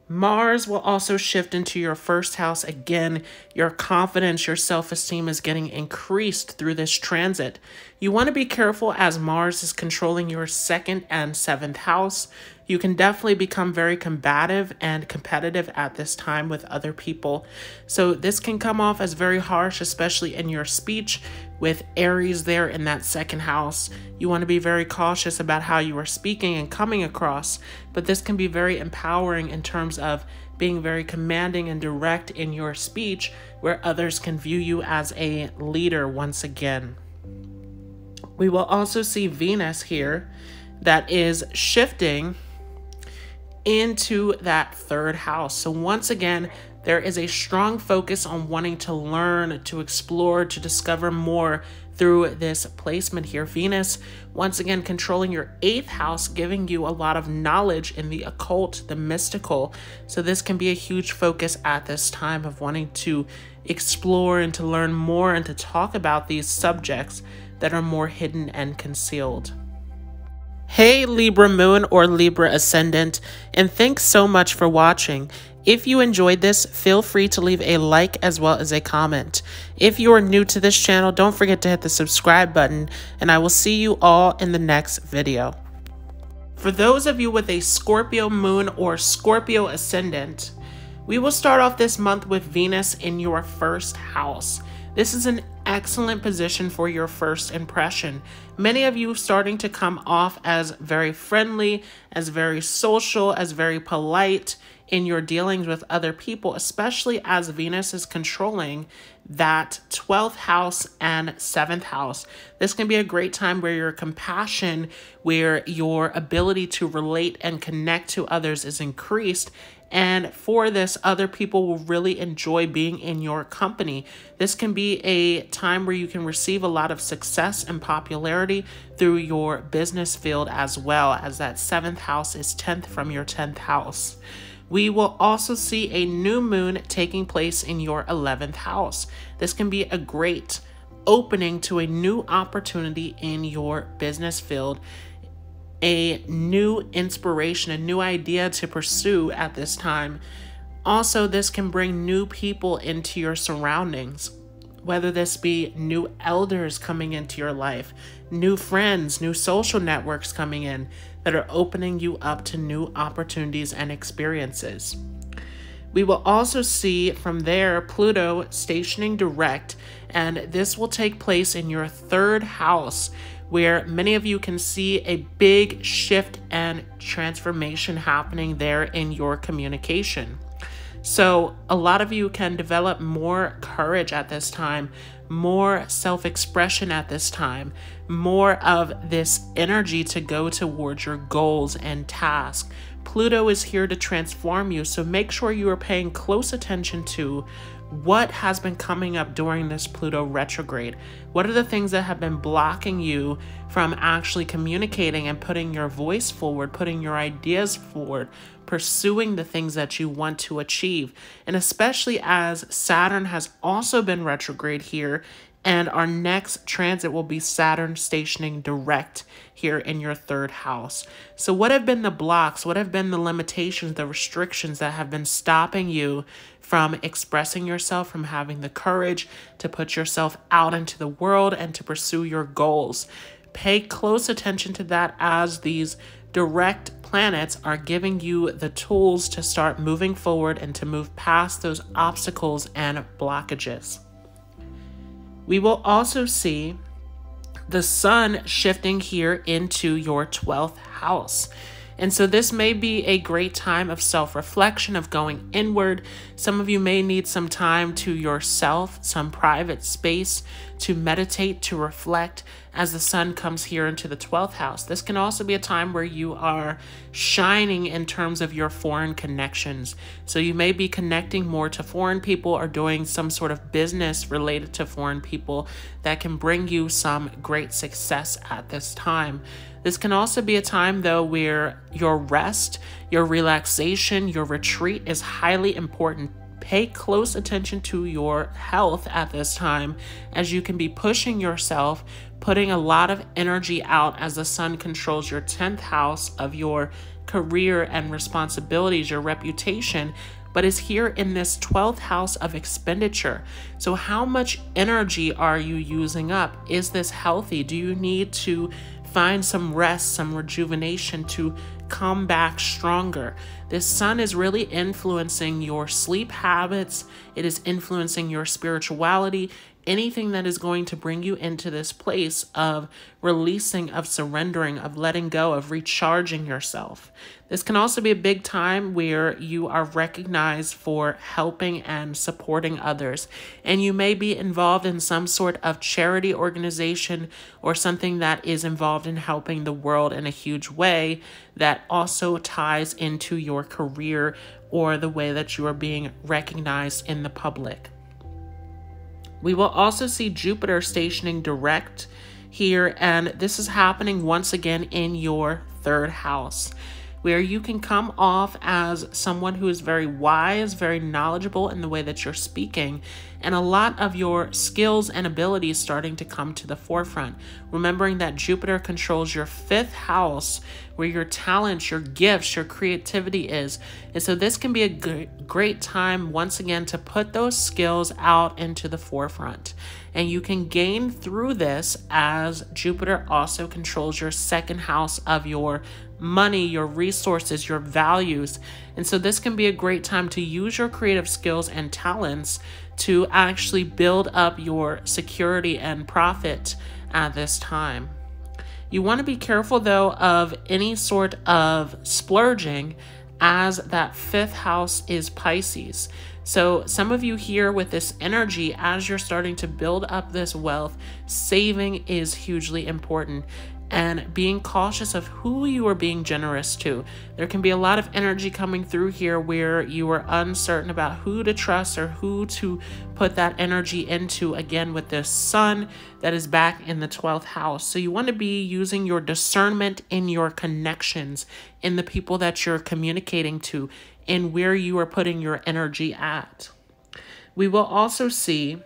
Mars will also shift into your 1st house. Again, your confidence, your self-esteem is getting increased through this transit. You want to be careful as Mars is controlling your 2nd and 7th house. You can definitely become very combative and competitive at this time with other people. So this can come off as very harsh, especially in your speech with Aries there in that 2nd house. You want to be very cautious about how you are speaking and coming across, but this can be very empowering in terms of being very commanding and direct in your speech, where others can view you as a leader once again. We will also see Venus here that is shifting into that 3rd house. So once again, there is a strong focus on wanting to learn, to explore, to discover more through this placement here. Venus, once again, controlling your 8th house, giving you a lot of knowledge in the occult, the mystical. So this can be a huge focus at this time of wanting to explore and to learn more and to talk about these subjects that are more hidden and concealed. Hey Libra Moon or Libra Ascendant, and thanks so much for watching. If you enjoyed this, feel free to leave a like as well as a comment. If you are new to this channel, don't forget to hit the subscribe button, and I will see you all in the next video. For those of you with a Scorpio Moon or Scorpio Ascendant, we will start off this month with Venus in your 1st house. This is an excellent position for your first impression. Many of you starting to come off as very friendly, as very social, as very polite in your dealings with other people, especially as Venus is controlling that 12th house and 7th house. This can be a great time where your compassion, where your ability to relate and connect to others is increased. And for this, other people will really enjoy being in your company. This can be a time where you can receive a lot of success and popularity through your business field, as well as that 7th house is 10th from your 10th house. We will also see a new moon taking place in your 11th house. This can be a great opening to a new opportunity in your business field, a new inspiration, a new idea to pursue at this time. Also, this can bring new people into your surroundings, whether this be new elders coming into your life, new friends, new social networks coming in that are opening you up to new opportunities and experiences. We will also see from there Pluto stationing direct, and this will take place in your 3rd house, where many of you can see a big shift and transformation happening there in your communication. So a lot of you can develop more courage at this time, more self-expression at this time, more of this energy to go towards your goals and tasks. Pluto is here to transform you, so make sure you are paying close attention to what has been coming up during this Pluto retrograde. What are the things that have been blocking you from actually communicating and putting your voice forward, putting your ideas forward, pursuing the things that you want to achieve? And especially as Saturn has also been retrograde here, and our next transit will be Saturn stationing direct here in your 3rd house. So what have been the blocks? What have been the limitations, the restrictions that have been stopping you from expressing yourself, from having the courage to put yourself out into the world and to pursue your goals? Pay close attention to that, as these direct planets are giving you the tools to start moving forward and to move past those obstacles and blockages. We will also see the sun shifting here into your 12th house. And so this may be a great time of self-reflection, of going inward. Some of you may need some time to yourself, some private space to meditate, to reflect as the sun comes here into the 12th house. This can also be a time where you are shining in terms of your foreign connections. So you may be connecting more to foreign people or doing some sort of business related to foreign people that can bring you some great success at this time. This can also be a time, though, where your rest, your relaxation, your retreat is highly important. Pay close attention to your health at this time, as you can be pushing yourself, putting a lot of energy out as the sun controls your 10th house of your career and responsibilities, your reputation, but is here in this 12th house of expenditure. So how much energy are you using up? Is this healthy? Do you need to find some rest, some rejuvenation to come back stronger? This sun is really influencing your sleep habits. It is influencing your spirituality, anything that is going to bring you into this place of releasing, of surrendering, of letting go, of recharging yourself. This can also be a big time where you are recognized for helping and supporting others. And you may be involved in some sort of charity organization or something that is involved in helping the world in a huge way that also ties into your career or the way that you are being recognized in the public. We will also see Jupiter stationing direct here, and this is happening once again in your 3rd house, where you can come off as someone who is very wise, very knowledgeable in the way that you're speaking, and a lot of your skills and abilities starting to come to the forefront. Remembering that Jupiter controls your 5th house, where your talents, your gifts, your creativity is. And so this can be a great time once again to put those skills out into the forefront. And you can gain through this as Jupiter also controls your 2nd house of your money, your resources, your values. And so this can be a great time to use your creative skills and talents to actually build up your security and profit at this time. You want to be careful, though, of any sort of splurging, as that 5th house is Pisces. So some of you here with this energy, as you're starting to build up this wealth, saving is hugely important. And being cautious of who you are being generous to. There can be a lot of energy coming through here where you are uncertain about who to trust or who to put that energy into, again, with this sun that is back in the 12th house. So you want to be using your discernment in your connections, in the people that you're communicating to, and where you are putting your energy at. We will also see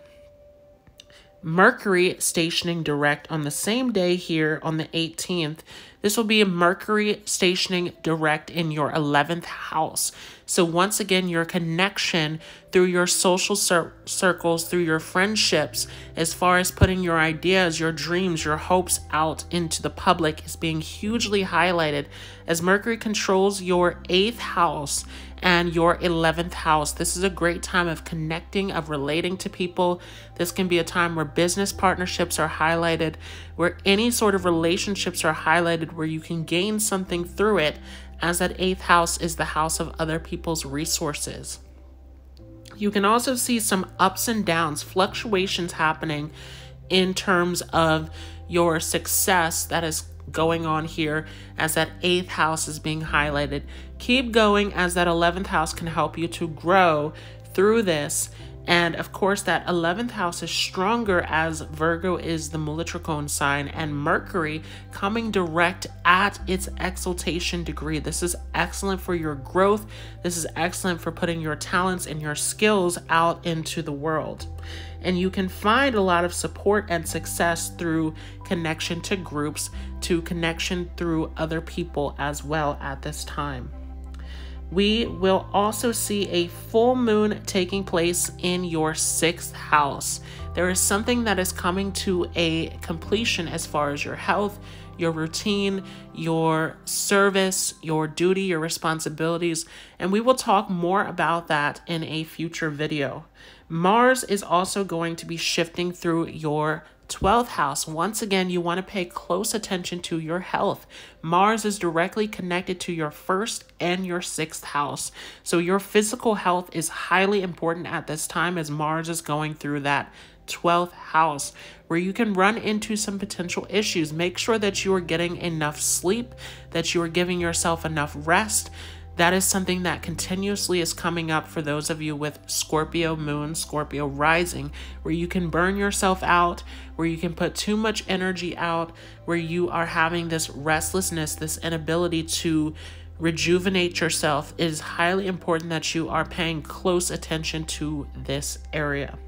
Mercury stationing direct on the same day here on the 18th. This will be a Mercury stationing direct in your 11th house. So once again, your connection through your social circles, through your friendships, as far as putting your ideas, your dreams, your hopes out into the public is being hugely highlighted as Mercury controls your 8th house and your 11th house. This is a great time of connecting, of relating to people. This can be a time where business partnerships are highlighted, where any sort of relationships are highlighted, where you can gain something through it, as that 8th house is the house of other people's resources. You can also see some ups and downs, fluctuations happening in terms of your success that is going on here as that 8th house is being highlighted. Keep going, as that 11th house can help you to grow through this. And of course, that 11th house is stronger as Virgo is the Mulitricone sign, and Mercury coming direct at its exaltation degree. This is excellent for your growth. This is excellent for putting your talents and your skills out into the world. And you can find a lot of support and success through connection to groups, to connection through other people as well at this time. We will also see a full moon taking place in your 6th house. There is something that is coming to a completion as far as your health, your routine, your service, your duty, your responsibilities, and we will talk more about that in a future video. Mars is also going to be shifting through your 12th house. Once again, you want to pay close attention to your health. Mars is directly connected to your 1st and your 6th house. So your physical health is highly important at this time as Mars is going through that 12th house where you can run into some potential issues. Make sure that you are getting enough sleep, that you are giving yourself enough rest. That is something that continuously is coming up for those of you with Scorpio moon, Scorpio rising, where you can burn yourself out, where you can put too much energy out, where you are having this restlessness, this inability to rejuvenate yourself. It is highly important that you are paying close attention to this area.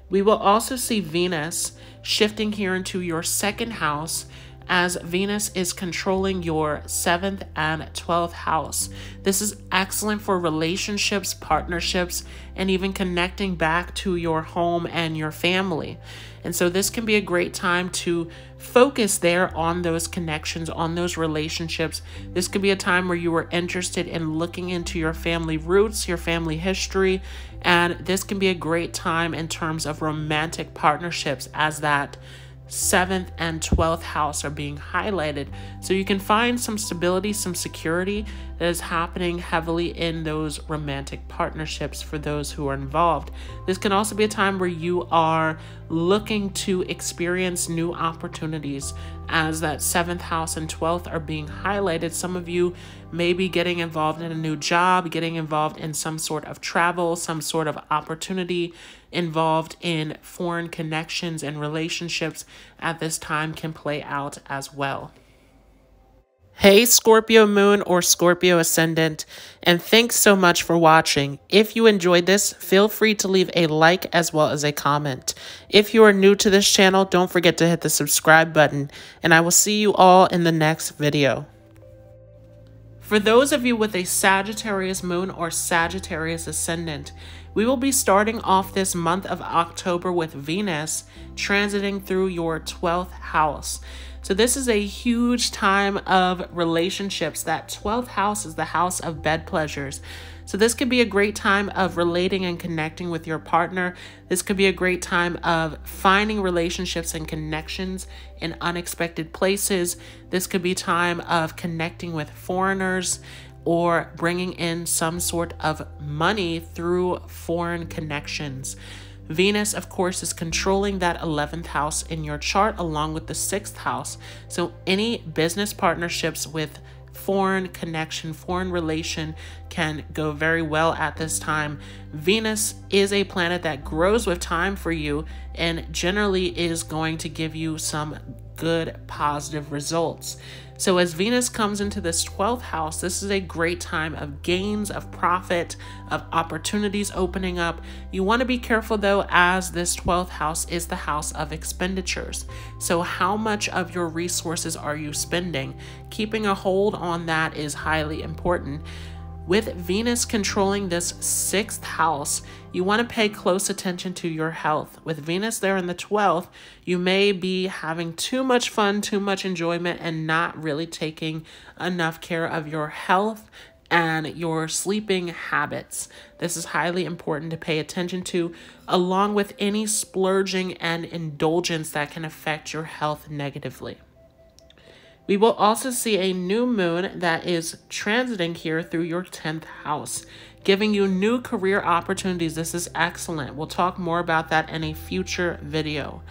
We will also see Venus shifting here into your 2nd house, as Venus is controlling your 7th and 12th house. This is excellent for relationships, partnerships, and even connecting back to your home and your family. And so this can be a great time to focus there on those connections, on those relationships. This could be a time where you are interested in looking into your family roots, your family history, and this can be a great time in terms of romantic partnerships as that 7th and 12th house are being highlighted. So you can find some stability, some security that is happening heavily in those romantic partnerships for those who are involved. This can also be a time where you are looking to experience new opportunities as that 7th house and 12th are being highlighted. Some of you may be getting involved in a new job, getting involved in some sort of travel, some sort of opportunity, involved in foreign connections and relationships at this time can play out as well. Hey Scorpio moon or Scorpio ascendant, and thanks so much for watching. If you enjoyed this, feel free to leave a like as well as a comment. If you are new to this channel, don't forget to hit the subscribe button, and I will see you all in the next video. For those of you with a Sagittarius moon or Sagittarius ascendant, we will be starting off this month of October with Venus transiting through your 12th house. So this is a huge time of relationships. That 12th house is the house of bed pleasures. So this could be a great time of relating and connecting with your partner. This could be a great time of finding relationships and connections in unexpected places. This could be time of connecting with foreigners or bringing in some sort of money through foreign connections. Venus, of course, is controlling that 11th house in your chart along with the 6th house. So any business partnerships with foreign connection, foreign relation can go very well at this time. Venus is a planet that grows with time for you and generally is going to give you some good positive results. So as Venus comes into this 12th house, this is a great time of gains, of profit, of opportunities opening up. You want to be careful though, as this 12th house is the house of expenditures. So how much of your resources are you spending? Keeping a hold on that is highly important. With Venus controlling this 6th house, you want to pay close attention to your health. With Venus there in the 12th, you may be having too much fun, too much enjoyment, and not really taking enough care of your health and your sleeping habits. This is highly important to pay attention to, along with any splurging and indulgence that can affect your health negatively. We will also see a new moon that is transiting here through your 10th house, giving you new career opportunities. This is excellent. We'll talk more about that in a future video.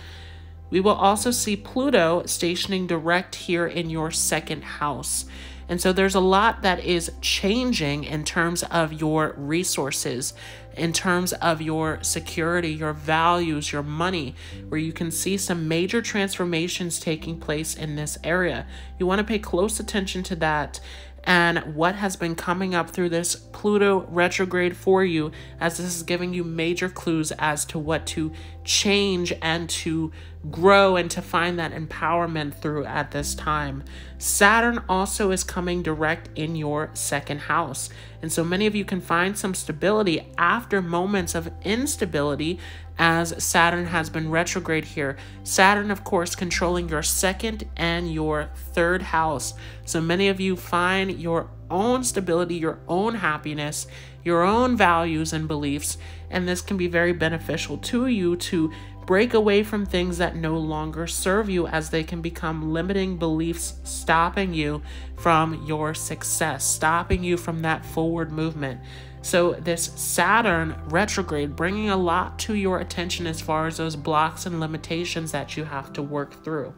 We will also see Pluto stationing direct here in your 2nd house. And so there's a lot that is changing in terms of your resources, in terms of your security, your values, your money, where you can see some major transformations taking place in this area. You want to pay close attention to that and what has been coming up through this Pluto retrograde for you, as this is giving you major clues as to what to change and to grow and to find that empowerment through at this time. Saturn also is coming direct in your 2nd house. And so many of you can find some stability after moments of instability as Saturn has been retrograde here. Saturn, of course, controlling your 2nd and your 3rd house. So many of you find your own stability, your own happiness, your own values and beliefs. And this can be very beneficial to you to break away from things that no longer serve you, as they can become limiting beliefs, stopping you from your success, stopping you from that forward movement. So this Saturn retrograde bringing a lot to your attention as far as those blocks and limitations that you have to work through.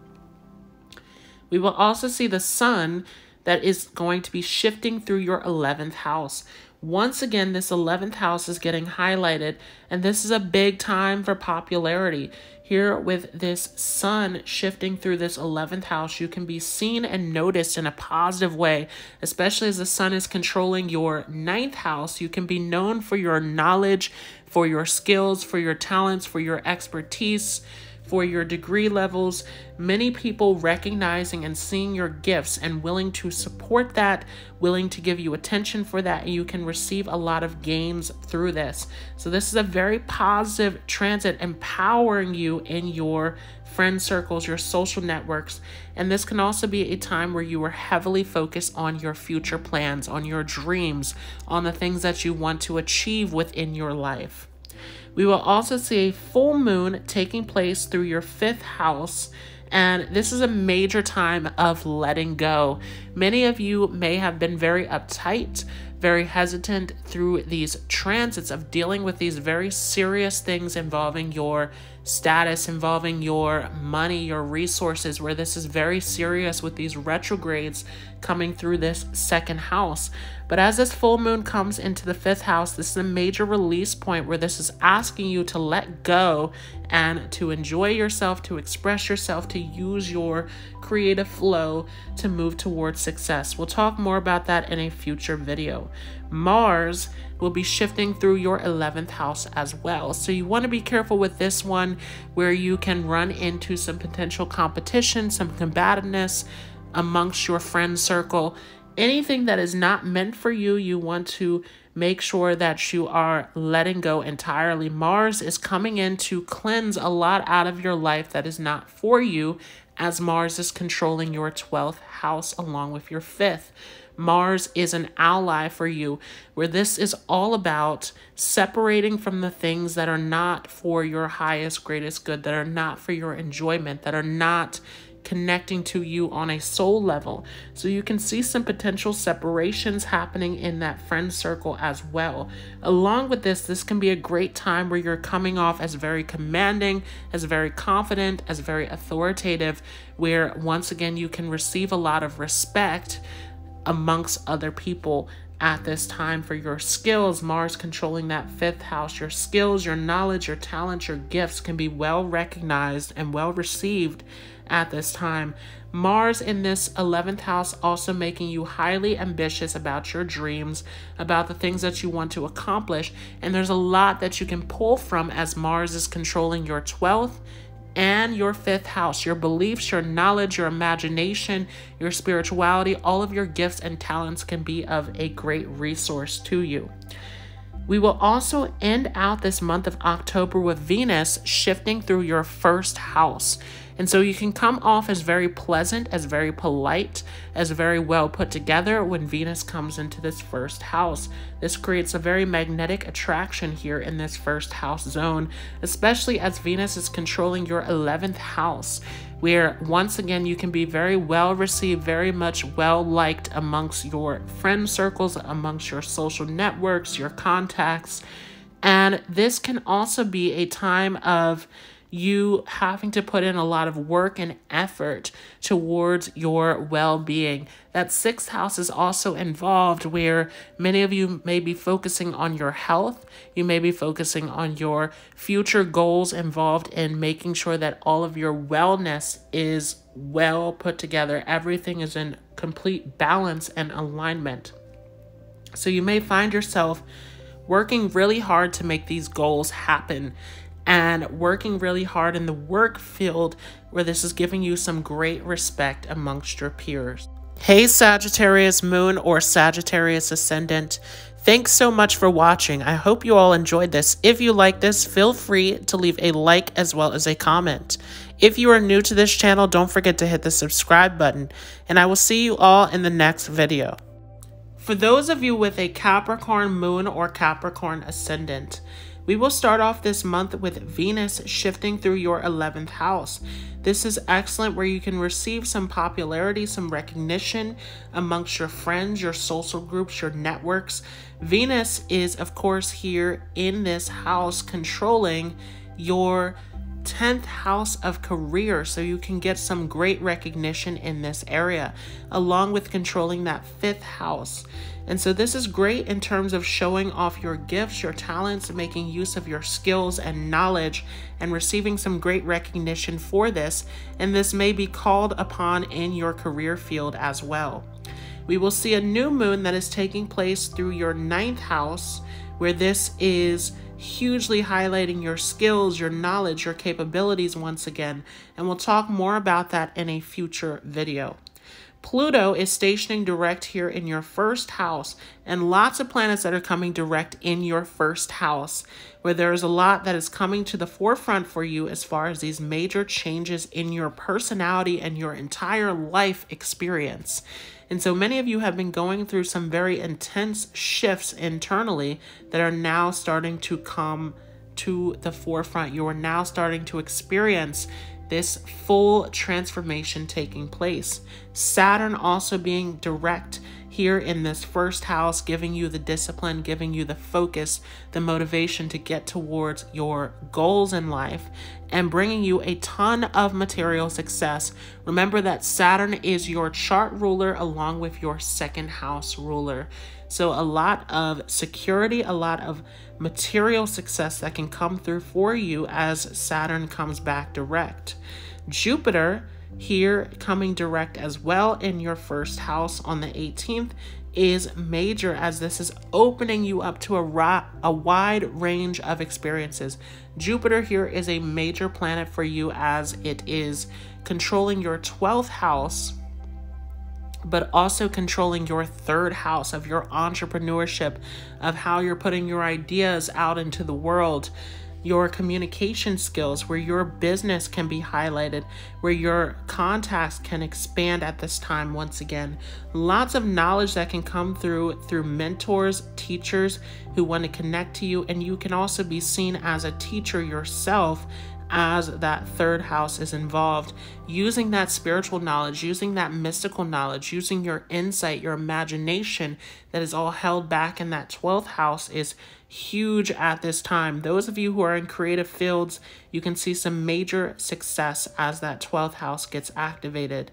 We will also see the sun that is going to be shifting through your 11th house. Once again, this 11th house is getting highlighted, and this is a big time for popularity. Here with this sun shifting through this 11th house, you can be seen and noticed in a positive way, especially as the sun is controlling your 9th house. You can be known for your knowledge, for your skills, for your talents, for your expertise, for your degree levels. Many people recognizing and seeing your gifts and willing to support that, willing to give you attention for that, and you can receive a lot of gains through this. So this is a very positive transit, empowering you in your friend circles, your social networks. And this can also be a time where you are heavily focused on your future plans, on your dreams, on the things that you want to achieve within your life. We will also see a full moon taking place through your 5th house, and this is a major time of letting go. Many of you may have been very uptight, very hesitant through these transits of dealing with these very serious things involving your status, involving your money, your resources, where this is very serious with these retrogrades coming through this 2nd house. But as this full moon comes into the 5th house, this is a major release point where this is asking you to let go and to enjoy yourself, to express yourself, to use your creative flow to move towards success. We'll talk more about that in a future video. Mars will be shifting through your 11th house as well. So you want to be careful with this one, where you can run into some potential competition, some combativeness amongst your friend circle. Anything that is not meant for you, you want to make sure that you are letting go entirely. Mars is coming in to cleanse a lot out of your life that is not for you, as Mars is controlling your 12th house along with your 5th. Mars is an ally for you, where this is all about separating from the things that are not for your highest, greatest good, that are not for your enjoyment, that are not connecting to you on a soul level. So you can see some potential separations happening in that friend circle as well. Along with this, this can be a great time where you're coming off as very commanding, as very confident, as very authoritative, where once again you can receive a lot of respect amongst other people at this time for your skills. Mars controlling that 5th house, your skills, your knowledge, your talent, your gifts can be well recognized and well received at this time. Mars in this 11th house also making you highly ambitious about your dreams, about the things that you want to accomplish. And there's a lot that you can pull from as Mars is controlling your 12th and your 5th house. Your beliefs, your knowledge, your imagination, your spirituality, all of your gifts and talents can be of a great resource to you. We will also end out this month of October with Venus shifting through your 1st house. And so you can come off as very pleasant, as very polite, as very well put together when Venus comes into this 1st house. This creates a very magnetic attraction here in this 1st house zone, especially as Venus is controlling your 11th house, where once again you can be very well received, very much well liked amongst your friend circles, amongst your social networks, your contacts. And this can also be a time of you having to put in a lot of work and effort towards your well-being. That 6th house is also involved, where many of you may be focusing on your health. You may be focusing on your future goals, involved in making sure that all of your wellness is well put together. Everything is in complete balance and alignment. So you may find yourself working really hard to make these goals happen, and working really hard in the work field, where this is giving you some great respect amongst your peers. Hey Sagittarius Moon or Sagittarius Ascendant, thanks so much for watching. I hope you all enjoyed this. If you like this, feel free to leave a like as well as a comment. If you are new to this channel, don't forget to hit the subscribe button, and I will see you all in the next video. For those of you with a Capricorn moon or Capricorn ascendant, we will start off this month with Venus shifting through your 11th house. This is excellent where you can receive some popularity, some recognition amongst your friends, your social groups, your networks. Venus is, of course, here in this house controlling your 10th house of career, so you can get some great recognition in this area, along with controlling that 5th house. And so this is great in terms of showing off your gifts, your talents, making use of your skills and knowledge, and receiving some great recognition for this. And this may be called upon in your career field as well. We will see a new moon that is taking place through your 9th house, where this is hugely highlighting your skills, your knowledge, your capabilities once again, and we'll talk more about that in a future video. Pluto is stationing direct here in your 1st house, and lots of planets that are coming direct in your 1st house, where there's a lot that is coming to the forefront for you as far as these major changes in your personality and your entire life experience. And so many of you have been going through some very intense shifts internally that are now starting to come to the forefront. You are now starting to experience this full transformation taking place. Saturn also being direct here in this 1st house, giving you the discipline, giving you the focus, the motivation to get towards your goals in life, and bringing you a ton of material success. Remember that Saturn is your chart ruler along with your 2nd house ruler. So a lot of security, a lot of material success that can come through for you as Saturn comes back direct. Jupiter here coming direct as well in your 1st house on the 18th is major, as this is opening you up to a wide range of experiences. Jupiter here is a major planet for you as it is controlling your 12th house, but also controlling your 3rd house of your entrepreneurship, of how you're putting your ideas out into the world, your communication skills, where your business can be highlighted, where your contacts can expand at this time. Once again, lots of knowledge that can come through mentors, teachers who want to connect to you, and you can also be seen as a teacher yourself as that 3rd house is involved, using that spiritual knowledge, using that mystical knowledge, using your insight, your imagination that is all held back in that 12th house is huge at this time. Those of you who are in creative fields, you can see some major success as that 12th house gets activated.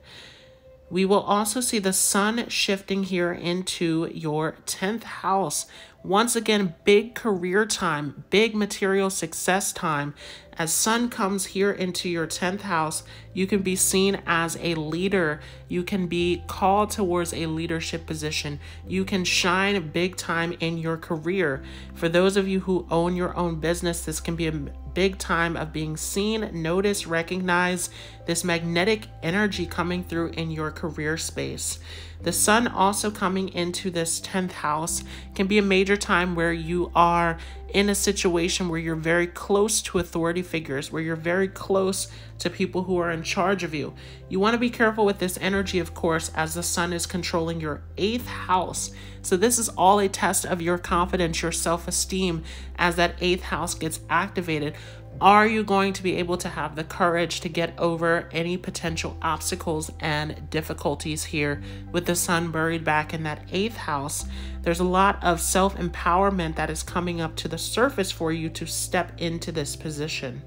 We will also see the sun shifting here into your 10th house. Once again, big career time, big material success time. As sun comes here into your 10th house, you can be seen as a leader. You can be called towards a leadership position. You can shine big time in your career. For those of you who own your own business, this can be a big time of being seen, noticed, recognized, this magnetic energy coming through in your career space. The sun also coming into this 10th house can be a major time where you are in a situation where you're very close to authority figures, where you're very close to people who are in charge of you. You want to be careful with this energy, of course, as the sun is controlling your 8th house. So this is all a test of your confidence, your self-esteem, as that 8th house gets activated. Are you going to be able to have the courage to get over any potential obstacles and difficulties here with the sun buried back in that 8th house? There's a lot of self-empowerment that is coming up to the surface for you to step into this position.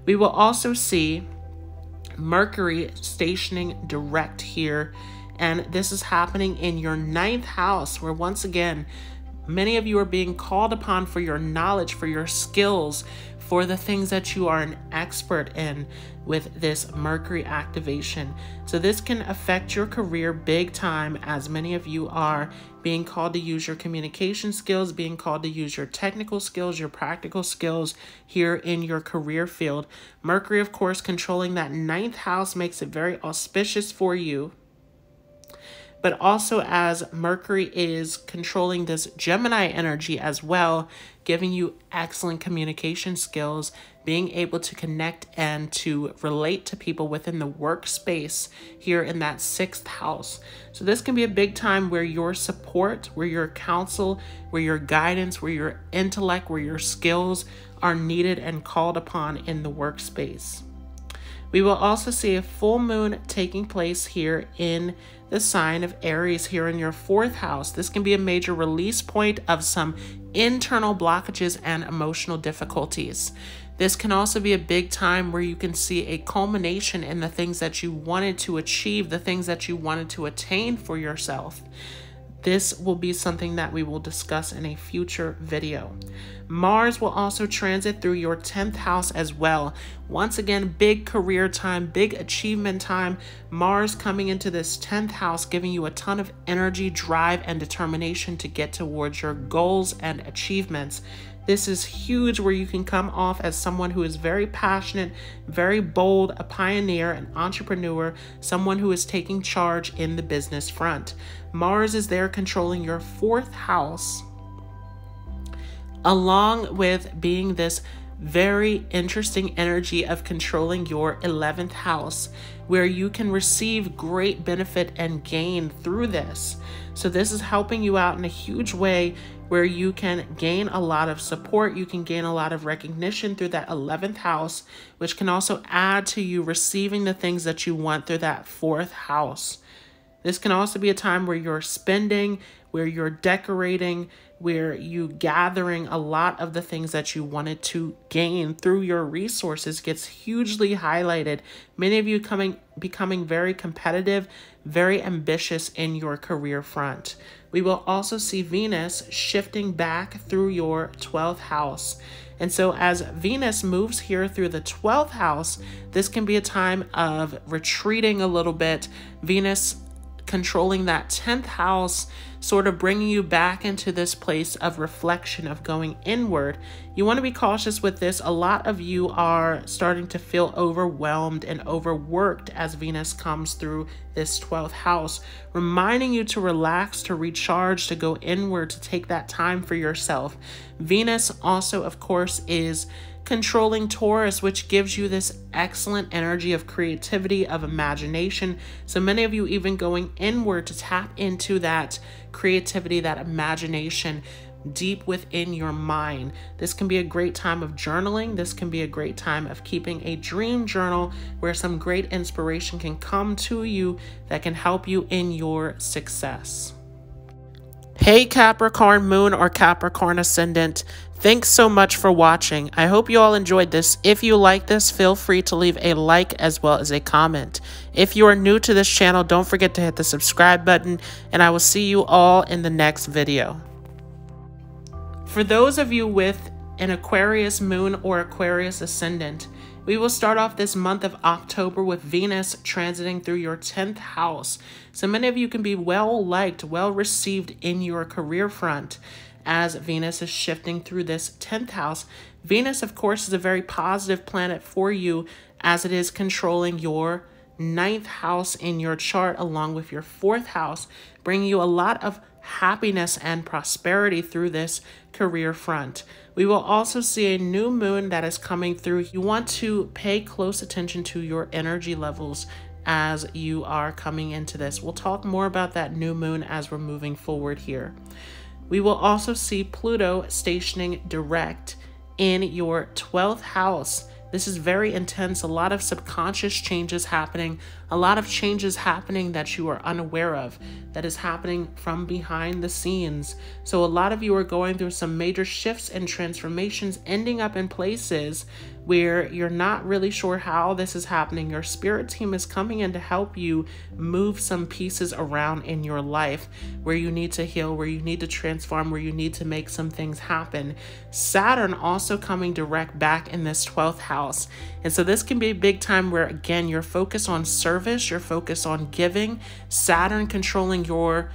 We will also see Mercury stationing direct here, and this is happening in your 9th house, where once again, many of you are being called upon for your knowledge, for your skills, for the things that you are an expert in with this Mercury activation. So this can affect your career big time, as many of you are being called to use your communication skills, being called to use your technical skills, your practical skills here in your career field. Mercury, of course, controlling that 9th house makes it very auspicious for you. but also as Mercury is controlling this Gemini energy as well, giving you excellent communication skills, being able to connect and to relate to people within the workspace here in that 6th house. So this can be a big time where your support, where your counsel, where your guidance, where your intellect, where your skills are needed and called upon in the workspace. We will also see a full moon taking place here in the sign of Aries here in your 4th house. This can be a major release point of some internal blockages and emotional difficulties. This can also be a big time where you can see a culmination in the things that you wanted to achieve, the things that you wanted to attain for yourself. This will be something that we will discuss in a future video. Mars will also transit through your 10th house as well. Once again, big career time, big achievement time. Mars coming into this 10th house, giving you a ton of energy, drive, and determination to get towards your goals and achievements. This is huge where you can come off as someone who is very passionate, very bold, a pioneer, an entrepreneur, someone who is taking charge in the business front. Mars is there controlling your 4th house, along with being this very interesting energy of controlling your 11th house, where you can receive great benefit and gain through this. So this is helping you out in a huge way where you can gain a lot of support, you can gain a lot of recognition through that 11th house, which can also add to you receiving the things that you want through that 4th house. This can also be a time where you're spending, where you're decorating, where you gathering a lot of the things that you wanted to gain through your resources gets hugely highlighted. Many of you becoming very competitive, very ambitious in your career front. We will also see Venus shifting back through your 12th house. And so as Venus moves here through the 12th house, this can be a time of retreating a little bit. Venus controlling that 10th house, sort of bringing you back into this place of reflection, of going inward. You want to be cautious with this. A lot of you are starting to feel overwhelmed and overworked as Venus comes through this 12th house, reminding you to relax, to recharge, to go inward, to take that time for yourself. Venus also, of course, is controlling Taurus, which gives you this excellent energy of creativity, of imagination. So many of you even going inward to tap into that creativity, that imagination deep within your mind. This can be a great time of journaling. This can be a great time of keeping a dream journal where some great inspiration can come to you that can help you in your success. Hey Capricorn Moon or Capricorn Ascendant, thanks so much for watching. I hope you all enjoyed this. If you like this, feel free to leave a like as well as a comment. If you are new to this channel, don't forget to hit the subscribe button, and I will see you all in the next video. For those of you with an Aquarius Moon or Aquarius Ascendant, we will start off this month of October with Venus transiting through your 10th house. So many of you can be well liked, well received in your career front as Venus is shifting through this 10th house. Venus, of course, is a very positive planet for you as it is controlling your 9th house in your chart along with your 4th house, bringing you a lot of happiness and prosperity through this career front. We will also see a new moon that is coming through. You want to pay close attention to your energy levels as you are coming into this. We'll talk more about that new moon as we're moving forward here. We will also see Pluto stationing direct in your 12th house. This is very intense, a lot of subconscious changes happening, a lot of changes happening that you are unaware of, that is happening from behind the scenes. So a lot of you are going through some major shifts and transformations, ending up in places where you're not really sure how this is happening. Your spirit team is coming in to help you move some pieces around in your life where you need to heal, where you need to transform, where you need to make some things happen. Saturn also coming direct back in this 12th house. And so this can be a big time where, again, your focus on service, your focus on giving. Saturn controlling your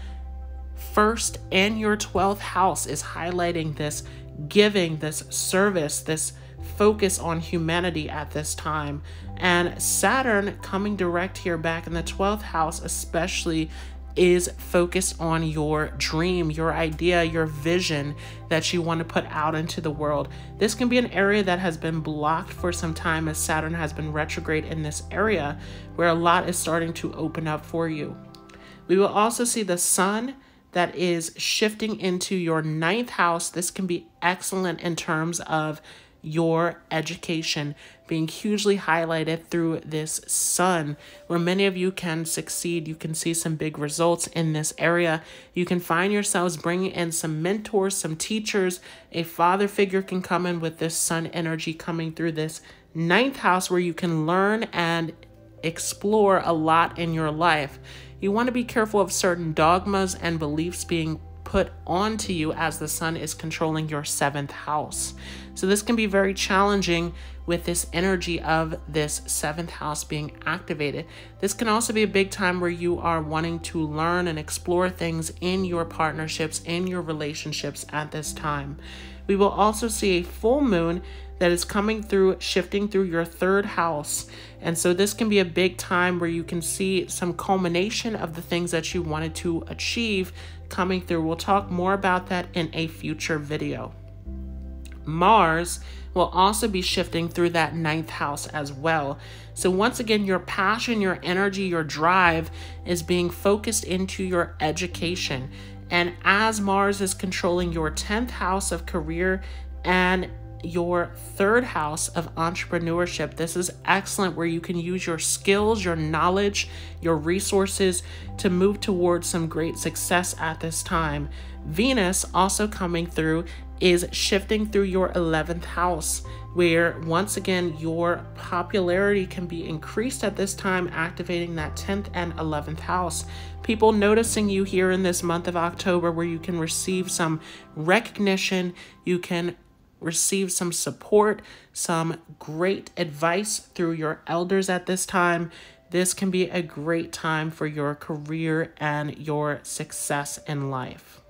1st and your 12th house is highlighting this giving, this service, this focus on humanity at this time. And Saturn coming direct here back in the 12th house especially is focused on your dream, your idea, your vision that you want to put out into the world. This can be an area that has been blocked for some time as Saturn has been retrograde in this area, where a lot is starting to open up for you. We will also see the sun that is shifting into your 9th house. This can be excellent in terms of your education being hugely highlighted through this sun, where many of you can succeed. You can see some big results in this area. You can find yourselves bringing in some mentors, some teachers. A father figure can come in with this sun energy coming through this 9th house, where you can learn and explore a lot in your life. You want to be careful of certain dogmas and beliefs being put onto you as the sun is controlling your 7th house. So this can be very challenging with this energy of this 7th house being activated. This can also be a big time where you are wanting to learn and explore things in your partnerships, in your relationships at this time. We will also see a full moon that is coming through, shifting through your 3rd house. And so this can be a big time where you can see some culmination of the things that you wanted to achieve coming through. We'll talk more about that in a future video. Mars will also be shifting through that 9th house as well. So once again, your passion, your energy, your drive is being focused into your education. And as Mars is controlling your 10th house of career and your 3rd house of entrepreneurship, this is excellent, where you can use your skills, your knowledge, your resources to move towards some great success at this time. Venus also coming through is shifting through your 11th house, where once again your popularity can be increased at this time, activating that 10th and 11th house. People noticing you here in this month of October, where you can receive some recognition, you can receive some support, some great advice through your elders at this time. This can be a great time for your career and your success in life.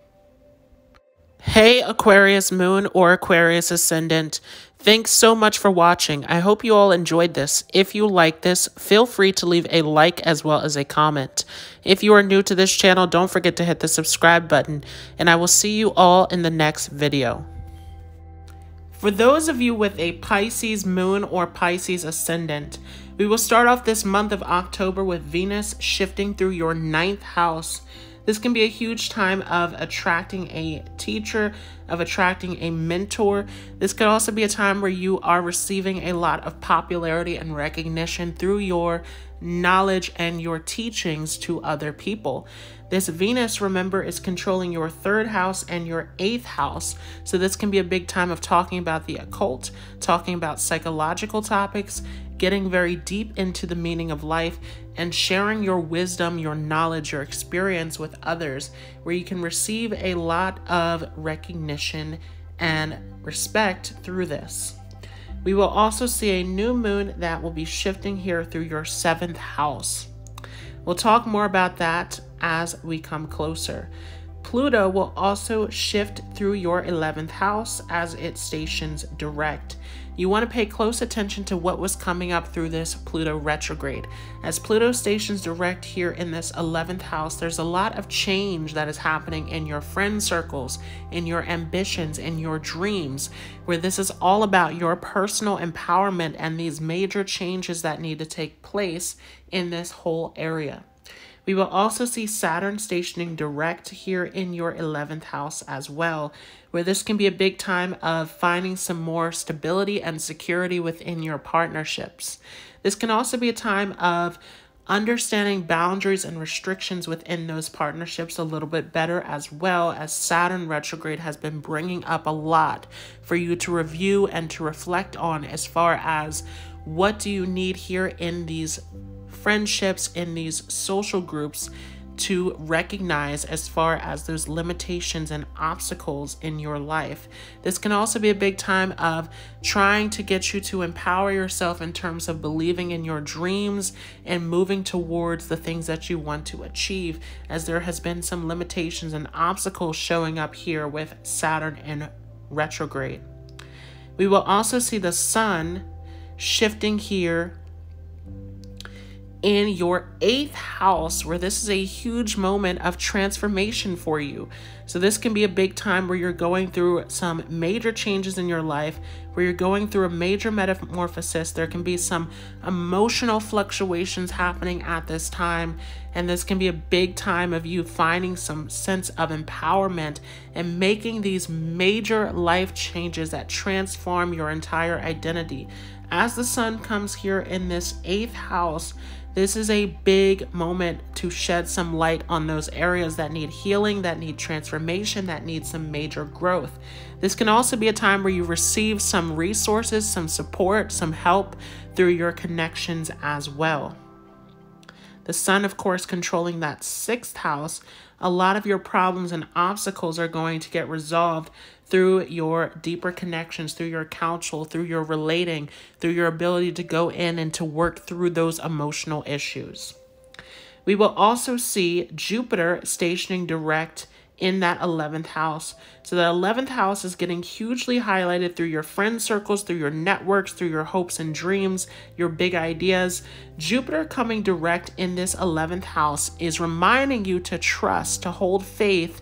Hey, Aquarius moon or Aquarius ascendant. Thanks so much for watching. I hope you all enjoyed this. If you like this, feel free to leave a like as well as a comment. If you are new to this channel, don't forget to hit the subscribe button, and I will see you all in the next video. For those of you with a Pisces moon or Pisces ascendant, we will start off this month of October with Venus shifting through your 9th house. This can be a huge time of attracting a teacher, of attracting a mentor. This could also be a time where you are receiving a lot of popularity and recognition through your knowledge and your teachings to other people. This Venus, remember, is controlling your 3rd house and your 8th house. So this can be a big time of talking about the occult, talking about psychological topics, getting very deep into the meaning of life, and sharing your wisdom, your knowledge, your experience with others, where you can receive a lot of recognition and respect through this. We will also see a new moon that will be shifting here through your 7th house. We'll talk more about that as we come closer. Pluto will also shift through your 11th house as it stations direct. You want to pay close attention to what was coming up through this Pluto retrograde. As Pluto stations direct here in this 11th house, there's a lot of change that is happening in your friend circles, in your ambitions, in your dreams, where this is all about your personal empowerment and these major changes that need to take place in this whole area. We will also see Saturn stationing direct here in your 11th house as well, where this can be a big time of finding some more stability and security within your partnerships. This can also be a time of understanding boundaries and restrictions within those partnerships a little bit better, as well as Saturn retrograde has been bringing up a lot for you to review and to reflect on, as far as what do you need here in these friendships, in these social groups, to recognize as far as those limitations and obstacles in your life. This can also be a big time of trying to get you to empower yourself in terms of believing in your dreams and moving towards the things that you want to achieve, as there has been some limitations and obstacles showing up here with Saturn in retrograde. We will also see the sun shifting here in your 8th house, where this is a huge moment of transformation for you. So this can be a big time where you're going through some major changes in your life, where you're going through a major metamorphosis. There can be some emotional fluctuations happening at this time, and this can be a big time of you finding some sense of empowerment and making these major life changes that transform your entire identity. As the sun comes here in this 8th house, this is a big moment to shed some light on those areas that need healing, that need transformation, that need some major growth. This can also be a time where you receive some resources, some support, some help through your connections as well. The sun, of course, controlling that 6th house, a lot of your problems and obstacles are going to get resolved through your deeper connections, through your counsel, through your relating, through your ability to go in and to work through those emotional issues. We will also see Jupiter stationing direct in that 11th house. So the 11th house is getting hugely highlighted through your friend circles, through your networks, through your hopes and dreams, your big ideas. Jupiter coming direct in this 11th house is reminding you to trust, to hold faith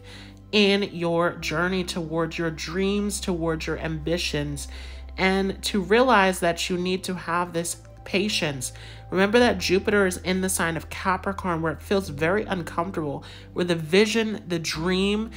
in your journey towards your dreams, towards your ambitions, and to realize that you need to have this patience. Remember that Jupiter is in the sign of Capricorn, where it feels very uncomfortable, where the vision, the dream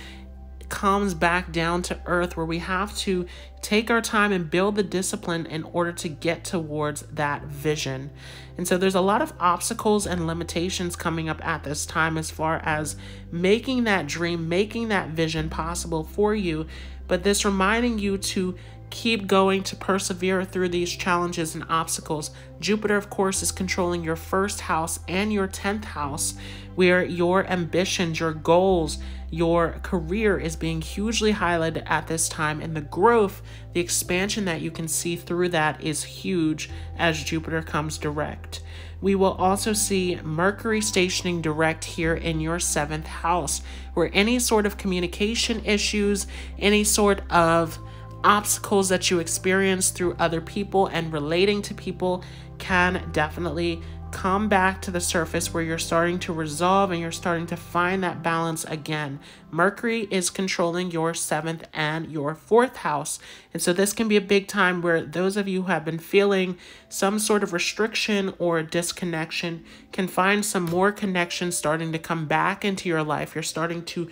comes back down to earth, where we have to take our time and build the discipline in order to get towards that vision. And so there's a lot of obstacles and limitations coming up at this time as far as making that dream, making that vision possible for you, but this reminding you to keep going, to persevere through these challenges and obstacles. Jupiter, of course, is controlling your 1st house and your 10th house, where your ambitions, your goals, your career is being hugely highlighted at this time, and the growth, the expansion that you can see through that is huge as Jupiter comes direct. We will also see Mercury stationing direct here in your 7th house, where any sort of communication issues, any sort of obstacles that you experience through other people and relating to people can definitely come back to the surface, where you're starting to resolve and you're starting to find that balance again. Mercury is controlling your 7th and your 4th house. And so this can be a big time where those of you who have been feeling some sort of restriction or disconnection can find some more connections starting to come back into your life. You're starting to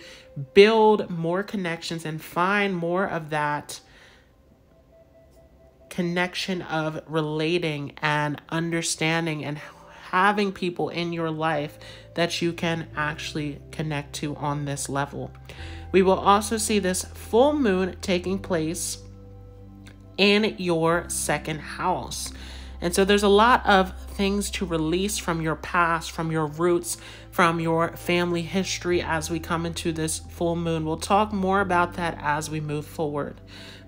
build more connections and find more of that connection of relating and understanding and having people in your life that you can actually connect to on this level. We will also see this full moon taking place in your 2nd house. And so there's a lot of things to release from your past, from your roots, from your family history as we come into this full moon. We'll talk more about that as we move forward.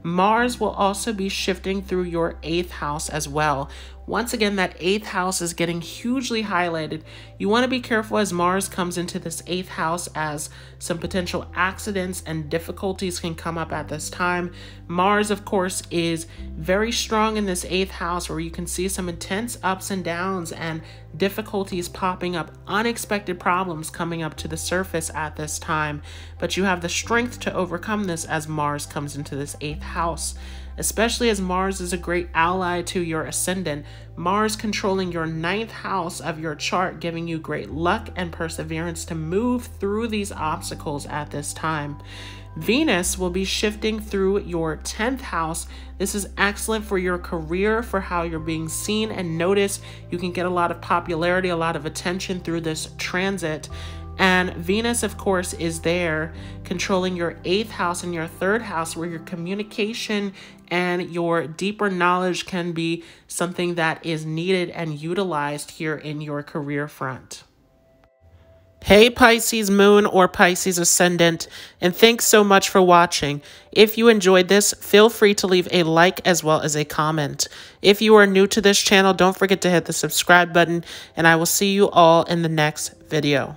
Mars will also be shifting through your 8th house as well. Once again, that 8th house is getting hugely highlighted. You want to be careful as Mars comes into this 8th house, as some potential accidents and difficulties can come up at this time. Mars, of course, is very strong in this 8th house, where you can see some intense ups and downs and difficulties popping up, unexpected problems coming up to the surface at this time. But you have the strength to overcome this as Mars comes into this 8th house. Especially as Mars is a great ally to your ascendant. Mars controlling your 9th house of your chart, giving you great luck and perseverance to move through these obstacles at this time. Venus will be shifting through your 10th house. This is excellent for your career, for how you're being seen and noticed. You can get a lot of popularity, a lot of attention through this transit. And Venus, of course, is there controlling your 8th house and your 3rd house, where your communication and your deeper knowledge can be something that is needed and utilized here in your career front. Hey Pisces moon or Pisces ascendant, and thanks so much for watching. If you enjoyed this, feel free to leave a like as well as a comment. If you are new to this channel, don't forget to hit the subscribe button, and I will see you all in the next video.